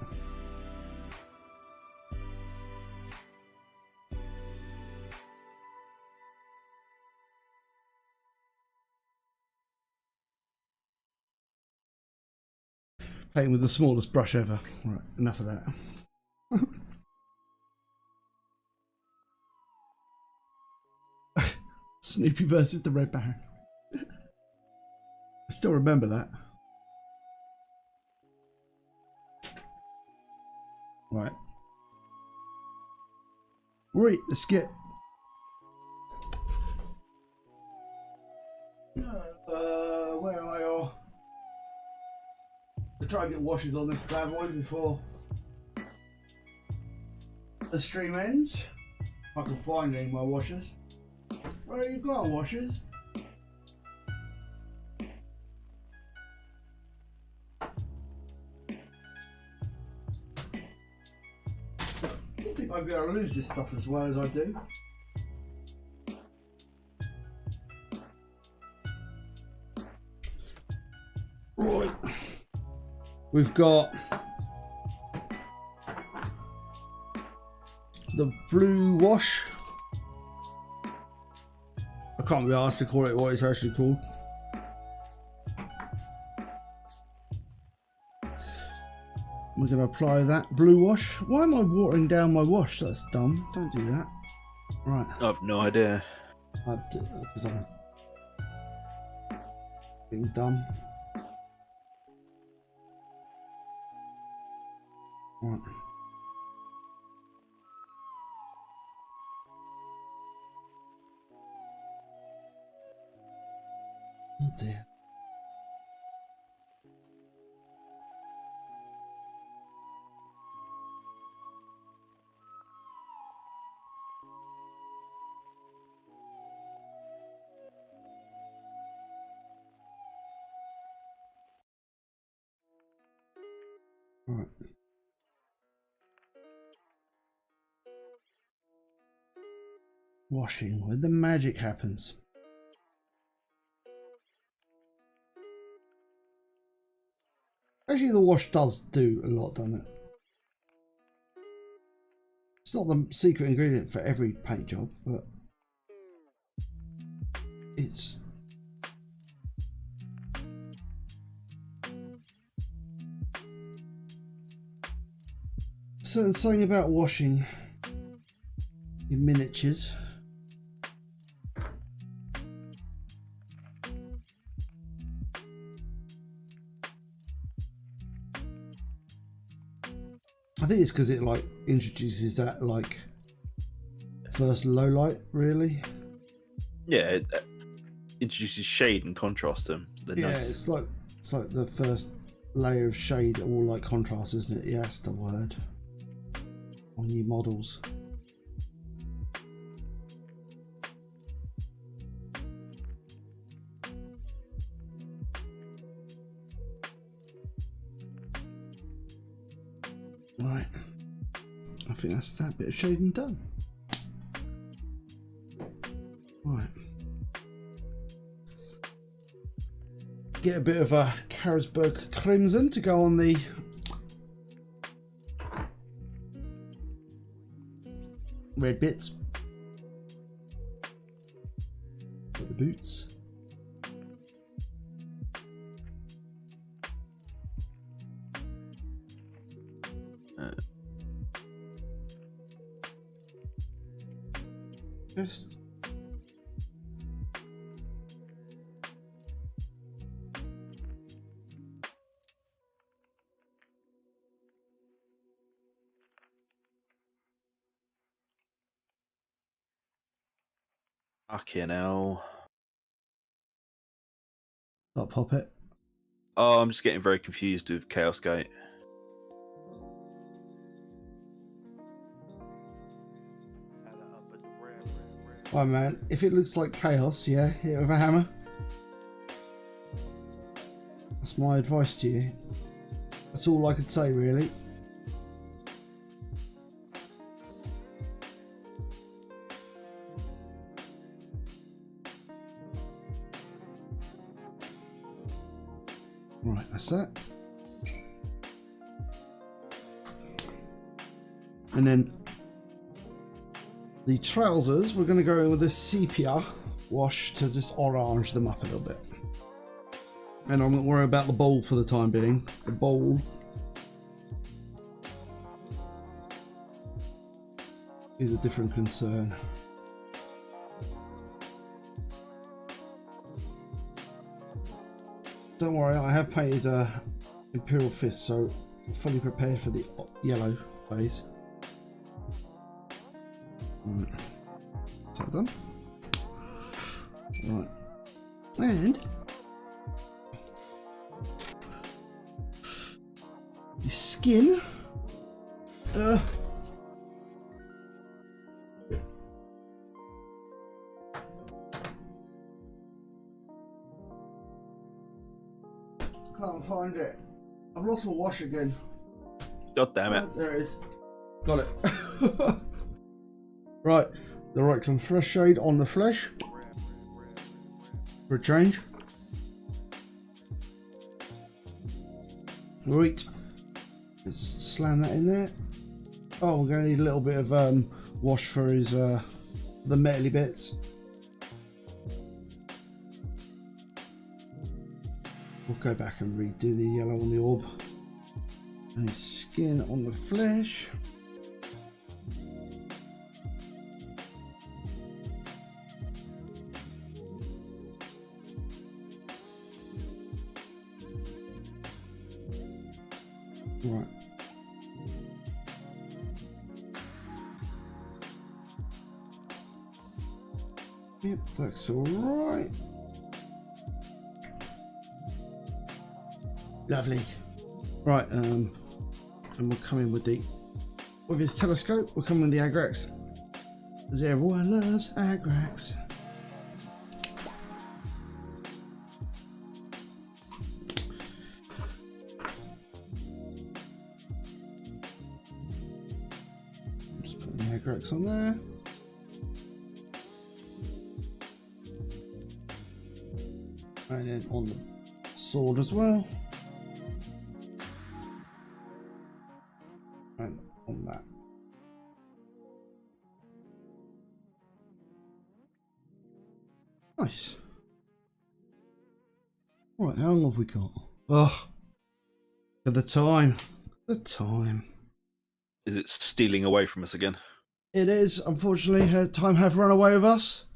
playing with the smallest brush ever. Right, enough of that. Snoopy versus the Red Baron. I still remember that. Right. Right, let's get... where am I all? To try and get washes on this bad boy before the stream ends. If I can find any more washers. Where are you going, washers? I think I'd be able to lose this stuff as well as I do. Right. We've got the blue wash. I can't be asked to call it what it's actually called. We're going to apply that blue wash. Why am I watering down my wash? That's dumb. Don't do that. Right. I have no idea. Because I'm being dumb. Right. Oh dear. Right. Washing where the magic happens. Actually, the wash does do a lot, doesn't it? It's not the secret ingredient for every paint job, but it's... So there's something about washing your miniatures. I think it's because it like introduces that like first low light, really. Yeah, it introduces shade and contrast to them. They're Yeah, nice. it's like the first layer of shade, all like contrast, isn't it? Yeah, that's the word. On new models. Right. I think that's that bit of shading done. Right. Get a bit of a Carlsberg Crimson to go on the red bits. Got the boots. Just. Fucking hell. Not pop it. Oh, I'm just getting very confused with Chaos Gate. Oh man, if it looks like chaos, yeah, hit it with a hammer. That's my advice to you. That's all I could say, really. Right, that's that. And then the trousers, we're going to go in with this sepia wash to just orange them up a little bit. And I'm not worried about the bowl for the time being. The bowl is a different concern. Don't worry, I have painted Imperial Fist, so I'm fully prepared for the yellow phase. Right. Is that done? Right. And the skin. Can't find it. I've lost my wash again. God damn it. Oh, there it is. Got it. Right. The right some fresh shade on the flesh. For a change. Right. Let's slam that in there. Oh, we're going to need a little bit of wash for his the metally bits. We'll go back and redo the yellow on the orb. And his skin on the flesh. Right. Yep, that's all right. Lovely. Right, and we'll come in with his telescope. We'll come in with the Agrax, because everyone loves Agrax. Just put the Agrax on there. And then on the sword as well. And on that. Nice. Right, how long have we got? Oh, the time. The time. Is it stealing away from us again? It is, unfortunately, time have run away with us.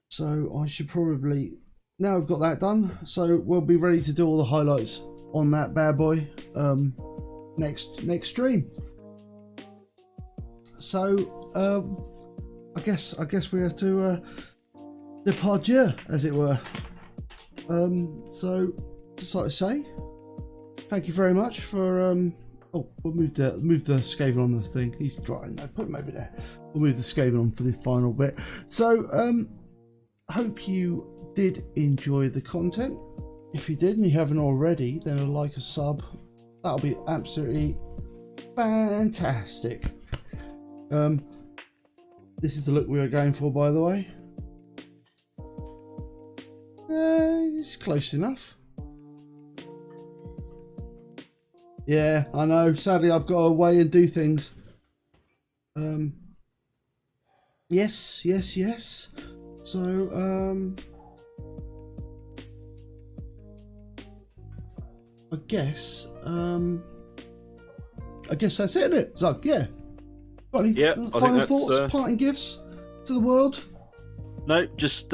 So I should probably, now I've got that done, so we'll be ready to do all the highlights on that bad boy next stream. So I guess we have to departure, as it were. So just like to say, thank you very much for oh, we'll move the skaven on the thing. He's drying. No, put him over there. We'll move the skaven on for the final bit. So hope you did enjoy the content. If you did and you haven't already, then a like, a sub, that'll be absolutely fantastic. This is the look we were going for, by the way. It's close enough. Yeah, I know. Sadly, I've got to weigh and do things. Yes. So, I guess that's it, isn't it? So, yeah. Got any final thoughts, parting gifts? to the world? No, just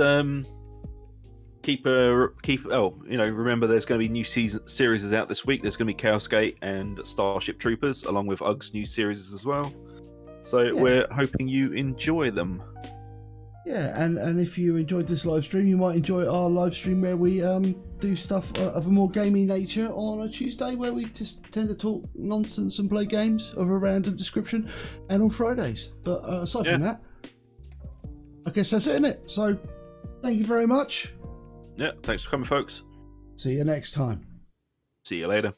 keep. Oh, remember there's going to be new series out this week. There's going to be Chaos Gate and Starship Troopers, along with UG's new series as well. So we're hoping you enjoy them. Yeah, and if you enjoyed this live stream, you might enjoy our live stream where we do stuff of a more gamey nature on a Tuesday, where we just tend to talk nonsense and play games of a random description, and on Fridays. But aside from that, I guess that's it, innit? So, thank you very much. Yeah, thanks for coming, folks. See you next time. See you later.